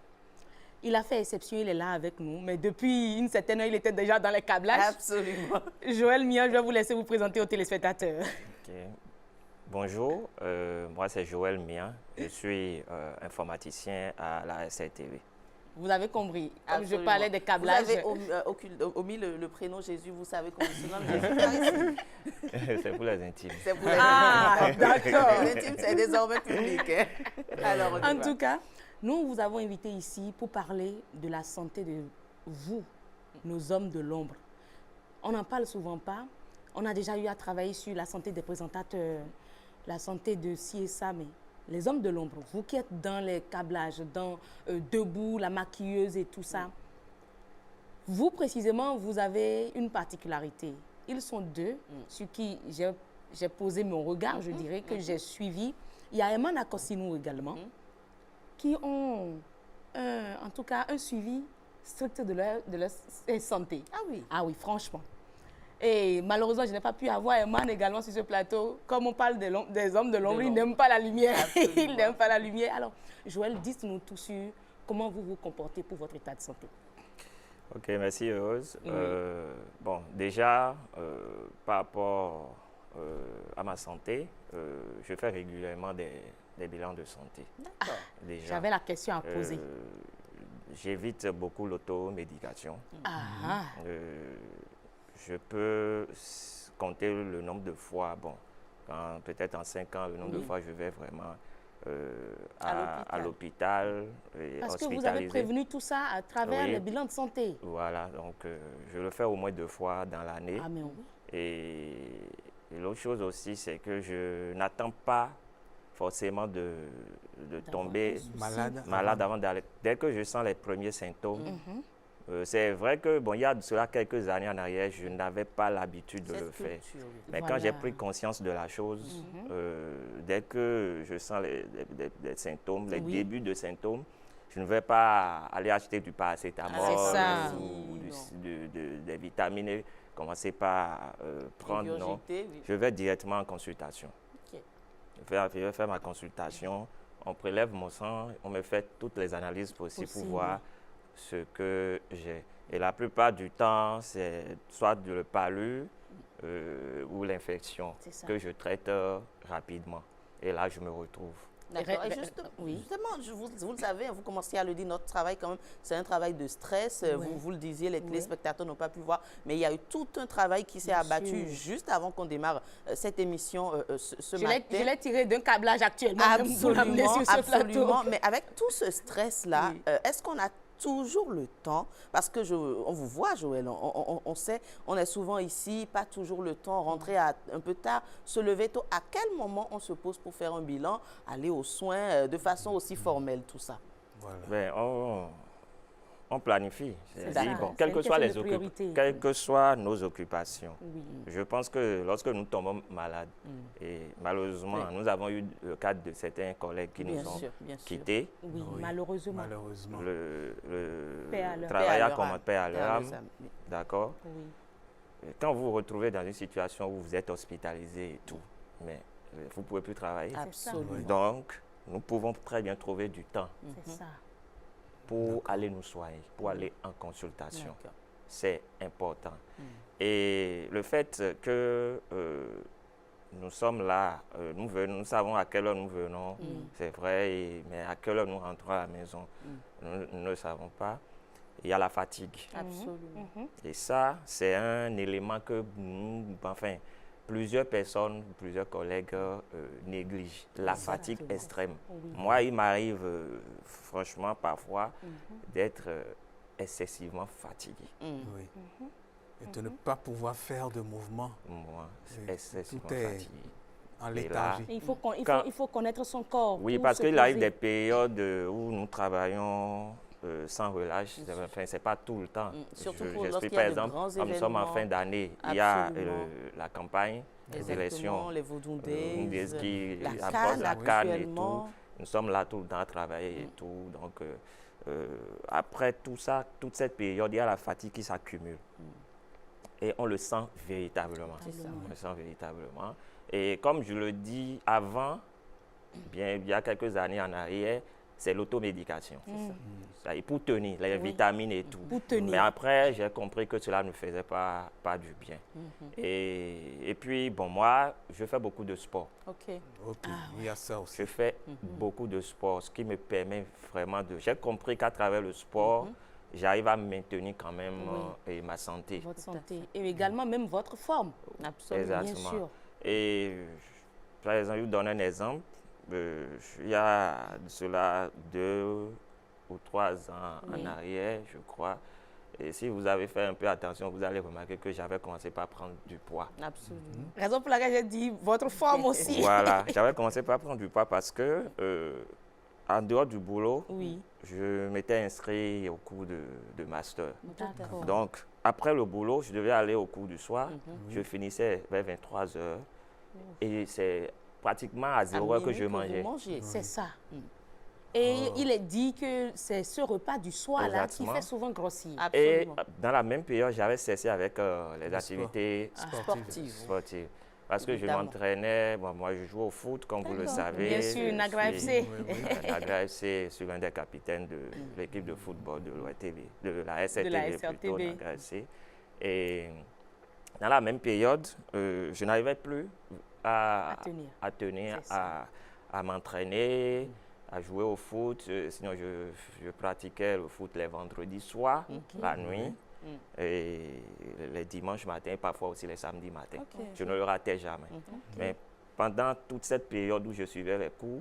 Il a fait exception, il est là avec nous. Mais depuis une certaine heure, il était déjà dans les câblages. Absolument. Joël Mian, je vais vous laisser vous présenter aux téléspectateurs. Okay. Bonjour, moi c'est Joël Mian. Je suis informaticien à la SRTV. Vous avez compris. Comme je parlais des câblages. Vous avez omis le prénom Jésus. Vous savez comment il se nomme Jésus. C'est pour les intimes. C'est pour les intimes. D'accord. Les intimes, c'est désormais public. Hein. Alors, en tout cas, nous vous avons invité ici pour parler de la santé de vous, nos hommes de l'ombre. On n'en parle souvent pas. On a déjà eu à travailler sur la santé des présentateurs, la santé de ci et ça, mais les hommes de l'ombre, vous qui êtes dans les câblages, dans Debout, la maquilleuse et tout ça, vous précisément, vous avez une particularité. Ils sont 2 sur qui j'ai posé mon regard, je dirais, que j'ai suivi. Il y a Eman Akosinou également, qui ont en tout cas un suivi strict de leur santé. Ah oui? Ah oui, franchement. Et malheureusement, je n'ai pas pu avoir Eman également sur ce plateau. Comme on parle des hommes de l'ombre, ils n'aiment pas la lumière. Ils n'aiment pas la lumière. Alors, Joël, dites-nous tout sur comment vous vous comportez pour votre état de santé. Ok, merci Heureuse. Bon, déjà, par rapport à ma santé, je fais régulièrement des bilans de santé. D'accord. J'avais la question à poser. J'évite beaucoup l'automédication. Je peux compter le nombre de fois, bon, peut-être en 5 ans, le nombre de fois je vais vraiment à l'hôpital. Parce que vous avez prévenu tout ça à travers les bilans de santé. Voilà, donc je le fais au moins 2 fois dans l'année. Ah, mais oui. Et l'autre chose aussi, c'est que je n'attends pas forcément de tomber malade avant d'aller. Dès que je sens les premiers symptômes, c'est vrai que, bon, il y a de cela quelques années en arrière, je n'avais pas l'habitude de le faire. Mais quand j'ai pris conscience de la chose, dès que je sens les symptômes, les débuts de symptômes, je ne vais pas aller acheter du paracétamol ou des vitamines et commencer par prendre, non. Je vais directement en consultation. Je vais faire ma consultation, on prélève mon sang, on me fait toutes les analyses possibles pour voir ce que j'ai. Et la plupart du temps, c'est soit le palu ou l'infection que je traite rapidement. Et là, je me retrouve. D'accord. Et justement, vous le savez, vous commencez à le dire, notre travail quand même, c'est un travail de stress. Vous le disiez, les téléspectateurs n'ont pas pu voir, mais il y a eu tout un travail qui s'est abattu juste avant qu'on démarre cette émission ce matin. Je l'ai tiré d'un câblage actuellement. Absolument. Mais avec tout ce stress-là, est-ce qu'on a toujours le temps, parce que on vous voit, Joël, on sait, on est souvent ici, pas toujours le temps, rentrer un peu tard, se lever tôt. À quel moment on se pose pour faire un bilan, aller aux soins de façon aussi formelle, tout ça? Voilà. Ben, on planifie. Bon, quelles que soient nos occupations, je pense que lorsque nous tombons malades, et malheureusement, nous avons eu le cas de certains collègues qui nous ont quittés. Oui, malheureusement. Le travail a commencé paix à leur âme. D'accord. Quand vous vous retrouvez dans une situation où vous êtes hospitalisé et tout, mais vous ne pouvez plus travailler. Absolument. Donc, nous pouvons très bien trouver du temps. C'est ça. Pour aller nous soigner, pour aller en consultation. C'est important. Et le fait que nous sommes là, nous savons à quelle heure nous venons, c'est vrai, mais à quelle heure nous rentrons à la maison, nous ne le savons pas. Il y a la fatigue. Absolument. Et ça, c'est un élément que plusieurs personnes, plusieurs collègues négligent, la fatigue extrême. Moi, il m'arrive franchement parfois d'être excessivement fatigué. Et de ne pas pouvoir faire de mouvement. Moi, excessivement tout est fatigué. En léthargie. Il faut connaître son corps. Oui, parce qu'il arrive des périodes où nous travaillons sans relâche. Enfin, ce n'est pas tout le temps. Surtout j'explique par exemple, comme nous sommes en fin d'année, il y a la campagne, les élections, les Vaudundés, qui la CAN et tout. Nous sommes là tout le temps à travailler et tout. Donc, après tout ça, toute cette période, il y a la fatigue qui s'accumule. Et on le sent véritablement. On le sent véritablement. Et comme je le dis avant, bien, il y a quelques années en arrière, c'est l'automédication. Et pour tenir, les vitamines et tout. Mais après, j'ai compris que cela ne faisait pas du bien. Et puis, bon, moi, je fais beaucoup de sport. Il y a ça aussi. Je fais beaucoup de sport, ce qui me permet vraiment de... J'ai compris qu'à travers le sport, j'arrive à maintenir quand même ma santé. Votre santé. Et également même votre forme. Absolument. Bien sûr. Et, par exemple, je vous donne un exemple. Il y a cela 2 ou 3 ans en arrière, je crois. Et si vous avez fait un peu attention, vous allez remarquer que j'avais commencé par prendre du poids. Absolument. Raison pour laquelle j'ai dit votre forme aussi. Voilà, j'avais commencé par prendre du poids parce que, en dehors du boulot, je m'étais inscrit au cours de master. Donc, après le boulot, je devais aller au cours du soir. Je finissais vers 23 heures. Et c'est pratiquement à 0 heure que je mangeais. C'est ça. Et il est dit que c'est ce repas du soir-là qui fait souvent grossir. Et dans la même période, j'avais cessé avec les activités sportives. Parce que je m'entraînais, moi je joue au foot, comme vous le savez. Bien sûr, Nagra FC. Nagra FC, je suis l'un des capitaines de l'équipe de football de l'ORTV, de la SRTV plutôt, Nagra FC. Et dans la même période, je n'arrivais plus à tenir, à m'entraîner, à jouer au foot. Sinon, je pratiquais le foot les vendredis soirs, la nuit, et les dimanches matins, parfois aussi les samedis matins. Je ne le ratais jamais. Mais pendant toute cette période où je suivais les cours,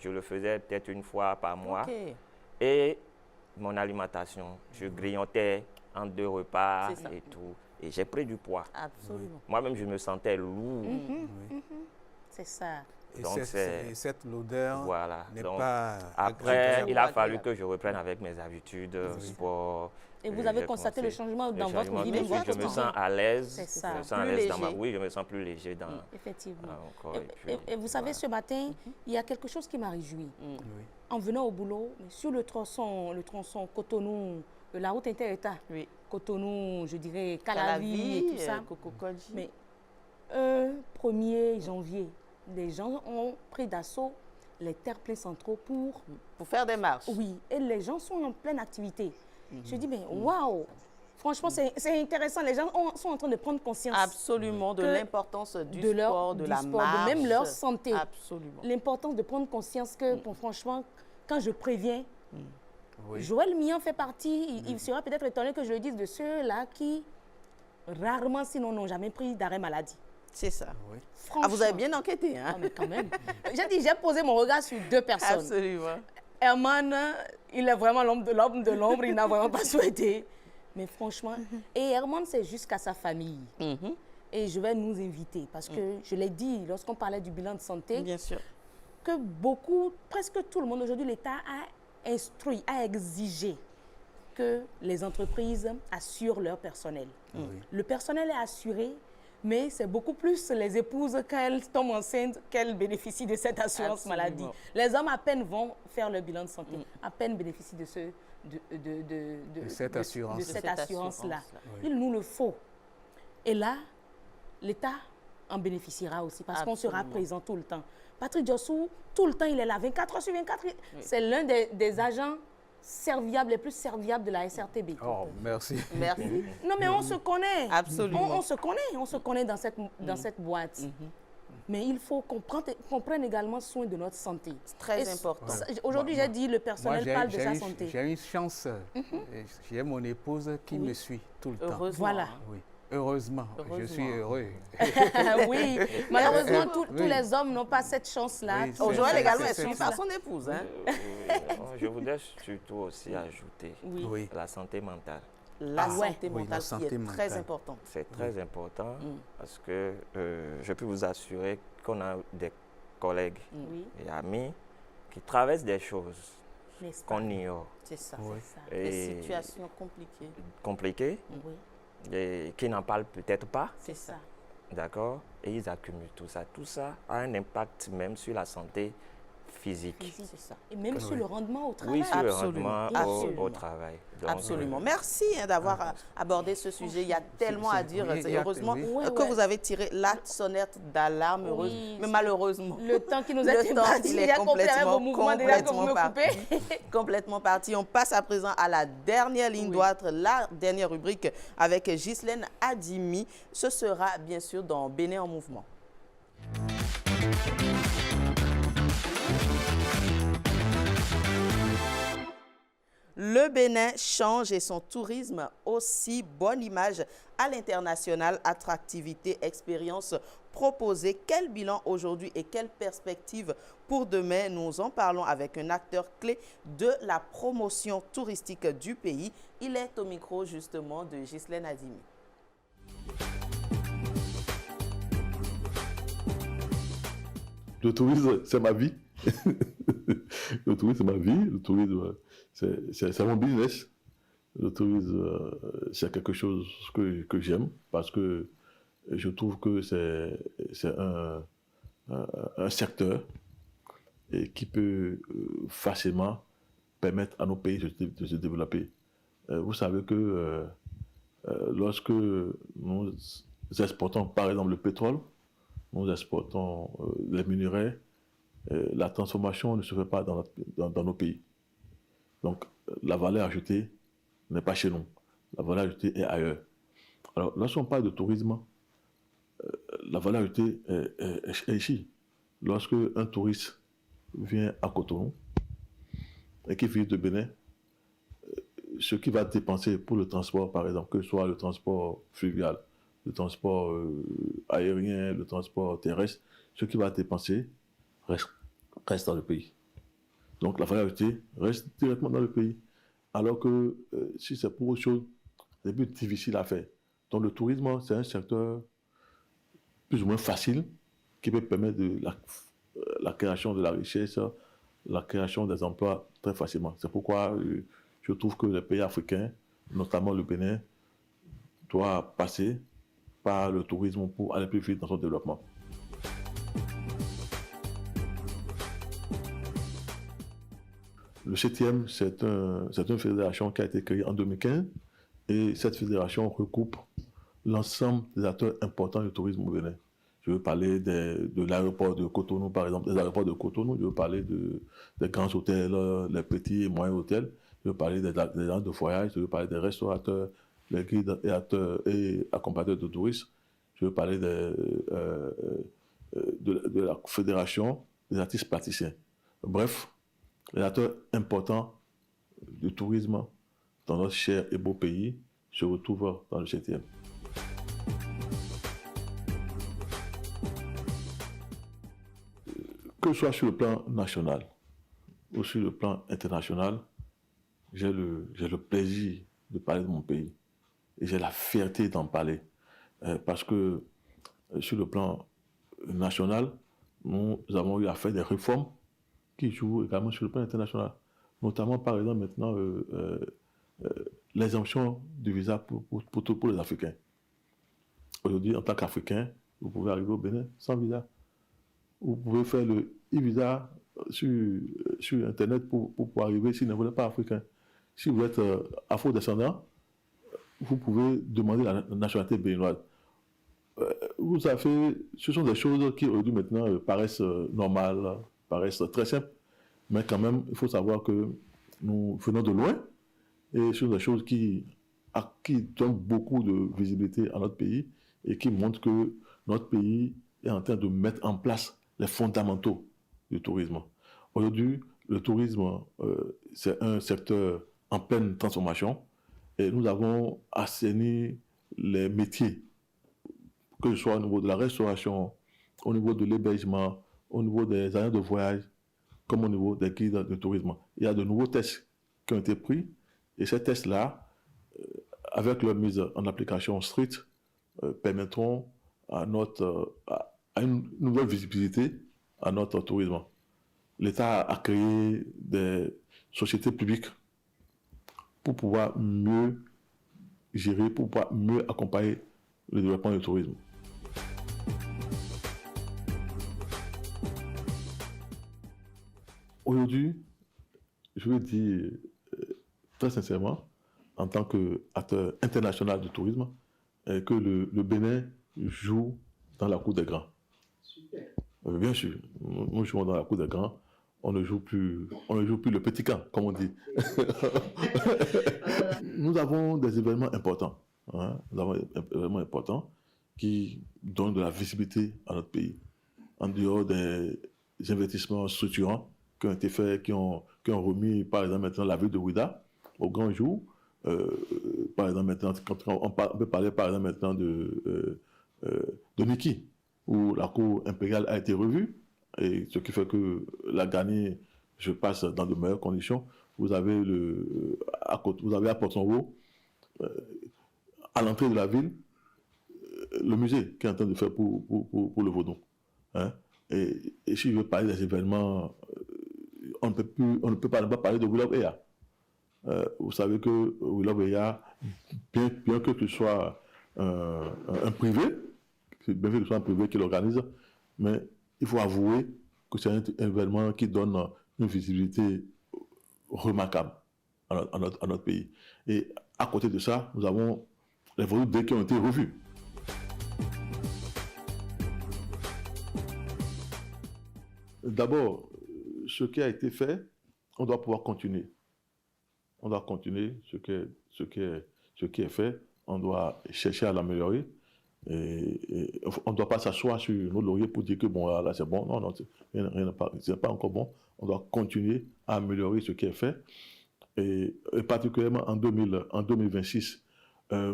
je le faisais peut-être une fois par mois. Et mon alimentation, je grignotais en 2 repas et tout. Et j'ai pris du poids. Absolument. Moi-même, je me sentais lourd. C'est ça. Donc cette lourdeur n'est pas... Après, il a fallu que je reprenne avec mes habitudes, sport. Et vous avez constaté le changement dans votre vie? Je me sens à l'aise. C'est ça. Je me sens à l'aise dans ma... Oui, je me sens plus léger dans... Effectivement. Et vous savez, ce matin, il y a quelque chose qui m'a réjoui. En venant au boulot, sur le tronçon Cotonou, la route inter-État, Cotonou, je dirais, Calavi et tout ça. Mais 1er janvier, les gens ont pris d'assaut les terre-pleins centraux pour faire des marches. Oui, et les gens sont en pleine activité. Je dis, mais waouh! Franchement, c'est intéressant. Les gens sont en train de prendre conscience. Absolument, de l'importance du sport, de la marche. De même leur santé. Absolument. L'importance de prendre conscience que, bon, franchement, quand je préviens, Joël Mian fait partie, il sera peut-être étonné que je le dise, de ceux-là qui, rarement, sinon, n'ont jamais pris d'arrêt maladie. C'est ça. Ah, vous avez bien enquêté, hein? Ah, mais quand même. J'ai posé mon regard sur 2 personnes. Absolument. Herman, il est vraiment l'homme de l'ombre, il n'a vraiment pas souhaité. Mais franchement, et Herman, c'est jusqu'à sa famille. Et je vais nous inviter, parce que je l'ai dit, lorsqu'on parlait du bilan de santé, bien sûr, que presque tout le monde, aujourd'hui, l'État a instruit, a exigé que les entreprises assurent leur personnel. Le personnel est assuré, mais c'est beaucoup plus les épouses, quand elles tombent enceintes, qu'elles bénéficient de cette assurance maladie. Les hommes, à peine vont faire leur bilan de santé, à peine bénéficient de cette assurance-là. Il nous le faut. Et là, l'État en bénéficiera aussi, parce qu'on sera présent tout le temps. Patrick Diossou, tout le temps, il est là, 24 heures sur 24. C'est l'un des agents serviables, les plus serviables de la SRTB. Oh, merci. Merci. Non, mais on se connaît. Absolument. On se connaît dans cette boîte. Mais il faut qu'on prenne également soin de notre santé. C'est très important. Aujourd'hui, j'ai dit, le personnel parle de sa santé. J'ai une chance. J'ai mon épouse qui me suit tout le temps. Heureusement. Voilà. Oui. Heureusement, je suis heureux. Oui, malheureusement, tous les hommes n'ont pas cette chance-là. Joël également est suivi par son épouse. Je voudrais surtout aussi ajouter la santé mentale. La santé mentale qui est très importante. C'est très important parce que je peux vous assurer qu'on a des collègues et amis qui traversent des choses qu'on ignore. C'est ça. Des situations compliquées. Compliquées. Et qui n'en parlent peut-être pas. C'est ça. D'accord? Et ils accumulent tout ça. Tout ça a un impact même sur la santé physique. C'est ça. Et même sur le rendement au travail. Oui, sur le rendement au travail. Donc, absolument. Merci d'avoir abordé ce sujet. Il y a tellement à dire. Heureusement que vous avez tiré la sonnette d'alarme. Mais malheureusement, le temps qui nous est imparti, il est complètement parti. On passe à présent à la dernière ligne droite, la dernière rubrique avec Ghislaine Adimi. Ce sera bien sûr dans Bénin en mouvement. Le Bénin change et son tourisme aussi. Bonne image à l'international, attractivité, expérience proposée. Quel bilan aujourd'hui et quelle perspective pour demain? Nous en parlons avec un acteur clé de la promotion touristique du pays. Il est au micro justement de Ghislaine Adimi. Le tourisme, c'est ma vie. Le tourisme, c'est ma vie. Le tourisme, c'est mon business. Le tourisme, c'est quelque chose que j'aime parce que je trouve que c'est un secteur qui peut facilement permettre à nos pays de se développer. Vous savez que lorsque nous exportons par exemple le pétrole, nous exportons les minerais, la transformation ne se fait pas dans nos pays. Donc, la valeur ajoutée n'est pas chez nous. La valeur ajoutée est ailleurs. Alors, lorsqu'on parle de tourisme, la valeur ajoutée est ici. Lorsque un touriste vient à Cotonou et qui vit de Bénin, ce qu'il va dépenser pour le transport, par exemple, que ce soit le transport fluvial, le transport aérien, le transport terrestre, ce qu'il va dépenser reste dans le pays. Donc la valeur ajoutée reste directement dans le pays. Alors que si c'est pour autre chose, c'est plus difficile à faire. Donc le tourisme, c'est un secteur plus ou moins facile qui peut permettre la création de la richesse, la création des emplois très facilement. C'est pourquoi je trouve que les pays africains, notamment le Bénin, doivent passer par le tourisme pour aller plus vite dans son développement. Le 7e, c'est une fédération qui a été créée en 2015 et cette fédération regroupe l'ensemble des acteurs importants du tourisme au Bénin. Je veux parler de l'aéroport de Cotonou, par exemple, des aéroports de Cotonou, je veux parler des grands hôtels, les petits et moyens hôtels, je veux parler des gens de voyage, je veux parler des restaurateurs, les guides et accompagnateurs de touristes, je veux parler de la fédération des artistes plasticiens. Bref, les acteurs importants du tourisme dans notre cher et beau pays se retrouvent dans le 7e. Que ce soit sur le plan national ou sur le plan international, j'ai le plaisir de parler de mon pays. Et j'ai la fierté d'en parler. Parce que sur le plan national, nous avons eu à faire des réformes qui jouent également sur le plan international. Notamment, par exemple, maintenant, l'exemption du visa pour les Africains. Aujourd'hui, en tant qu'Africain, vous pouvez arriver au Bénin sans visa. Vous pouvez faire le e-visa sur Internet pour arriver si vous ne voulez pas africain. Si vous êtes afro-descendant, vous pouvez demander la nationalité béninoise. Ce sont des choses qui aujourd'hui maintenant paraissent normales, paraissent très simples, mais quand même, il faut savoir que nous venons de loin et ce sont des choses qui donnent beaucoup de visibilité à notre pays et qui montrent que notre pays est en train de mettre en place les fondamentaux du tourisme. Aujourd'hui, le tourisme, c'est un secteur en pleine transformation et nous avons assaini les métiers, que ce soit au niveau de la restauration, au niveau de l'hébergement, au niveau des agents de voyage, comme au niveau des guides de tourisme. Il y a de nouveaux tests qui ont été pris et ces tests-là, avec leur mise en application stricte, permettront à une nouvelle visibilité à notre tourisme. L'État a créé des sociétés publiques pour pouvoir mieux gérer, pour pouvoir mieux accompagner le développement du tourisme. Aujourd'hui, je veux dire très sincèrement, en tant qu'acteur international du tourisme, que le Bénin joue dans la cour des grands. Super. Bien sûr, nous jouons dans la cour des grands. On ne joue plus le petit camp, comme on dit. Nous avons des événements importants. Nous avons des événements importants qui donnent de la visibilité à notre pays. En dehors des investissements structurants qui ont été faits, qui ont remis, par exemple, maintenant la ville de Ouidah au grand jour. Par exemple, maintenant, on peut parler, par exemple, maintenant de Niki, où la cour impériale a été revue, et ce qui fait que la Gagny, je passe dans de meilleures conditions. Vous avez à Porto-Novo, à l'entrée de la ville, le musée qui est en train de faire pour le Vaudon. Et si je veux parler des événements, on ne peut pas parler de Willow Eya. Vous savez que Willow Eya, bien que ce soit un privé, bien que ce soit un privé qui l'organise, mais il faut avouer que c'est un événement qui donne une visibilité remarquable à notre pays. Et à côté de ça, nous avons les volumes qui ont été revus. D'abord, ce qui a été fait, on doit pouvoir continuer. On doit continuer ce qui est fait. On doit chercher à l'améliorer. Et on ne doit pas s'asseoir sur nos lauriers pour dire que bon, là c'est bon. Non, c'est pas encore bon. On doit continuer à améliorer ce qui est fait. Et particulièrement en 2026,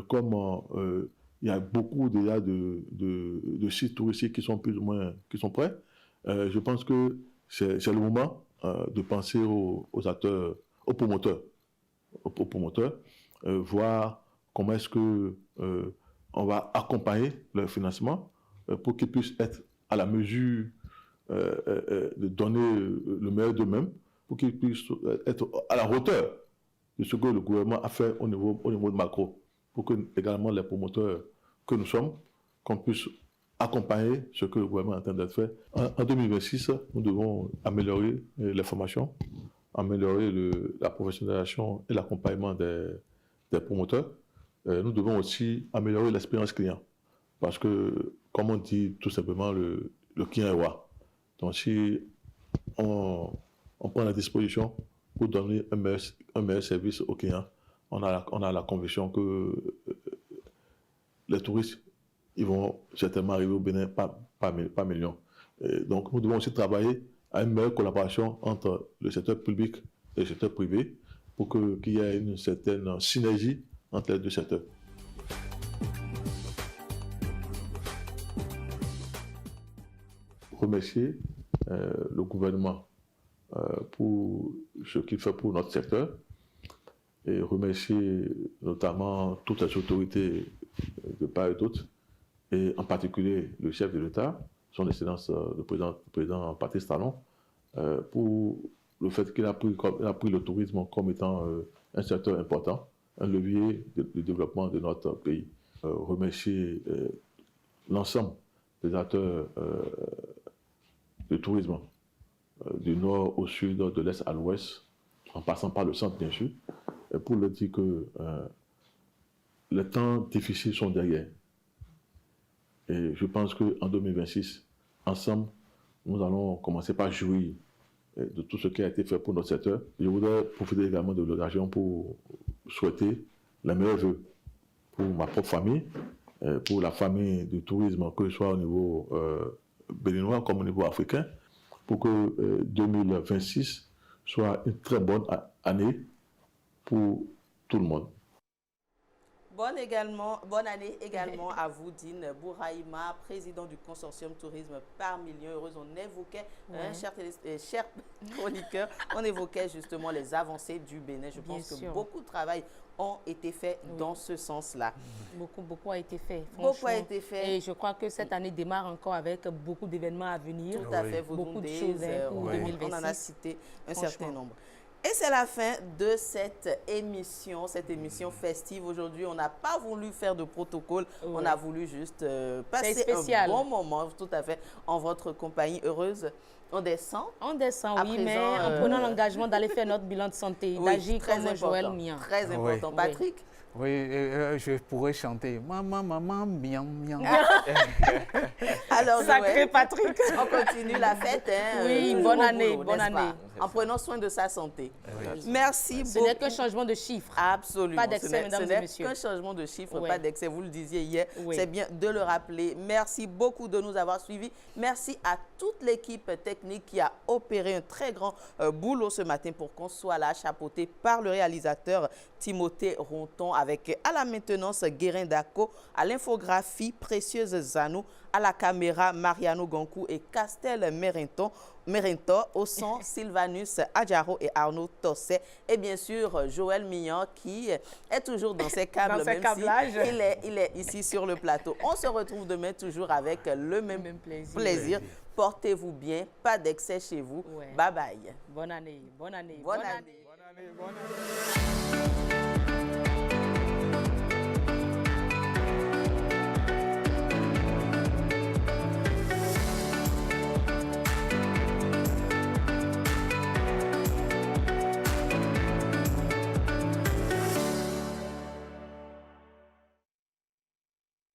comme il y a beaucoup déjà de sites touristiques qui sont plus ou moins prêts, je pense que c'est le moment de penser aux acteurs, aux promoteurs, voir comment est-ce que on va accompagner leur financement pour qu'ils puissent être à la mesure de donner le meilleur d'eux-mêmes, pour qu'ils puissent être à la hauteur de ce que le gouvernement a fait au niveau de macro, pour que également les promoteurs que nous sommes, qu'on puisse accompagner ce que le gouvernement est en train d'être fait. En 2026, nous devons améliorer les formations, améliorer la professionnalisation et l'accompagnement des promoteurs. Nous devons aussi améliorer l'expérience client. Parce que, comme on dit tout simplement, le client est roi. Donc, si on prend la disposition pour donner un meilleur service au client, on a la conviction que les touristes, ils vont certainement arriver au Bénin pas millions. Et donc, nous devons aussi travailler à une meilleure collaboration entre le secteur public et le secteur privé pour qu'il y ait une certaine synergie entre les deux secteurs. Remercier le gouvernement pour ce qu'il fait pour notre secteur et remercier notamment toutes les autorités de part et d'autre, et en particulier le chef de l'État, son Excellence le président Patrice Talon, pour le fait qu'il a pris le tourisme comme étant un secteur important, un levier de développement de notre pays. Remercier l'ensemble des acteurs du tourisme, du nord au sud, de l'est à l'ouest, en passant par le centre bien sûr, pour leur dire que les temps difficiles sont derrière. Et je pense qu'en 2026, ensemble, nous allons commencer par jouir de tout ce qui a été fait pour notre secteur. Je voudrais profiter également de l'occasion pour souhaiter les meilleurs vœux pour ma propre famille, pour la famille du tourisme, que ce soit au niveau béninois comme au niveau africain, pour que 2026 soit une très bonne année pour tout le monde. Bonne année également à vous, Dine Bouraïma, président du consortium tourisme par million. Heureuse, on évoquait, cher chroniqueur, on évoquait justement les avancées du Bénin. Je pense que beaucoup de travail ont été faits dans ce sens-là. Beaucoup a été fait. Beaucoup a été fait. Et je crois que cette année démarre encore avec beaucoup d'événements à venir. Tout à fait. Beaucoup de choses pour 2026. On en a cité un certain nombre. Et c'est la fin de cette émission festive. Aujourd'hui, on n'a pas voulu faire de protocole. On a voulu juste passer un bon moment, tout à fait, en votre compagnie. Heureuse. On descend. On descend, oui, mais en prenant l'engagement d'aller faire notre bilan de santé, d'agir comme Joël Mian. Très important. Oui. Patrick? Oui, je pourrais chanter maman, maman, miam, miam. Alors, sacré Joël, Patrick. On continue la fête. Hein, oui, bonne année, bonne année. En prenant soin de sa santé. Oui. Merci beaucoup. Ce n'est qu'un changement de chiffre. Absolument. Pas d'excès, mesdames et messieurs. Ce n'est qu'un changement de chiffre, Ouais. pas d'excès. Vous le disiez hier, c'est bien de le rappeler. Merci beaucoup de nous avoir suivis. Merci à toute l'équipe technique qui a opéré un très grand boulot ce matin pour qu'on soit là, chapeauté par le réalisateur Timothée Ronton, avec à la maintenance Guérin Daco, à l'infographie Précieuse Zanou, à la caméra Mariano Gankou et Castel Merinto, au son Sylvanus Adjaro et Arnaud Tosset, et bien sûr Joël Mignon qui est toujours dans ses câbles, Dans ses même câblages. si il est ici sur le plateau. On se retrouve demain toujours avec le même plaisir. Portez-vous bien, pas d'excès chez vous. Ouais. Bye bye. Bonne année, bonne année. Bonne année. Bonne année, bonne année.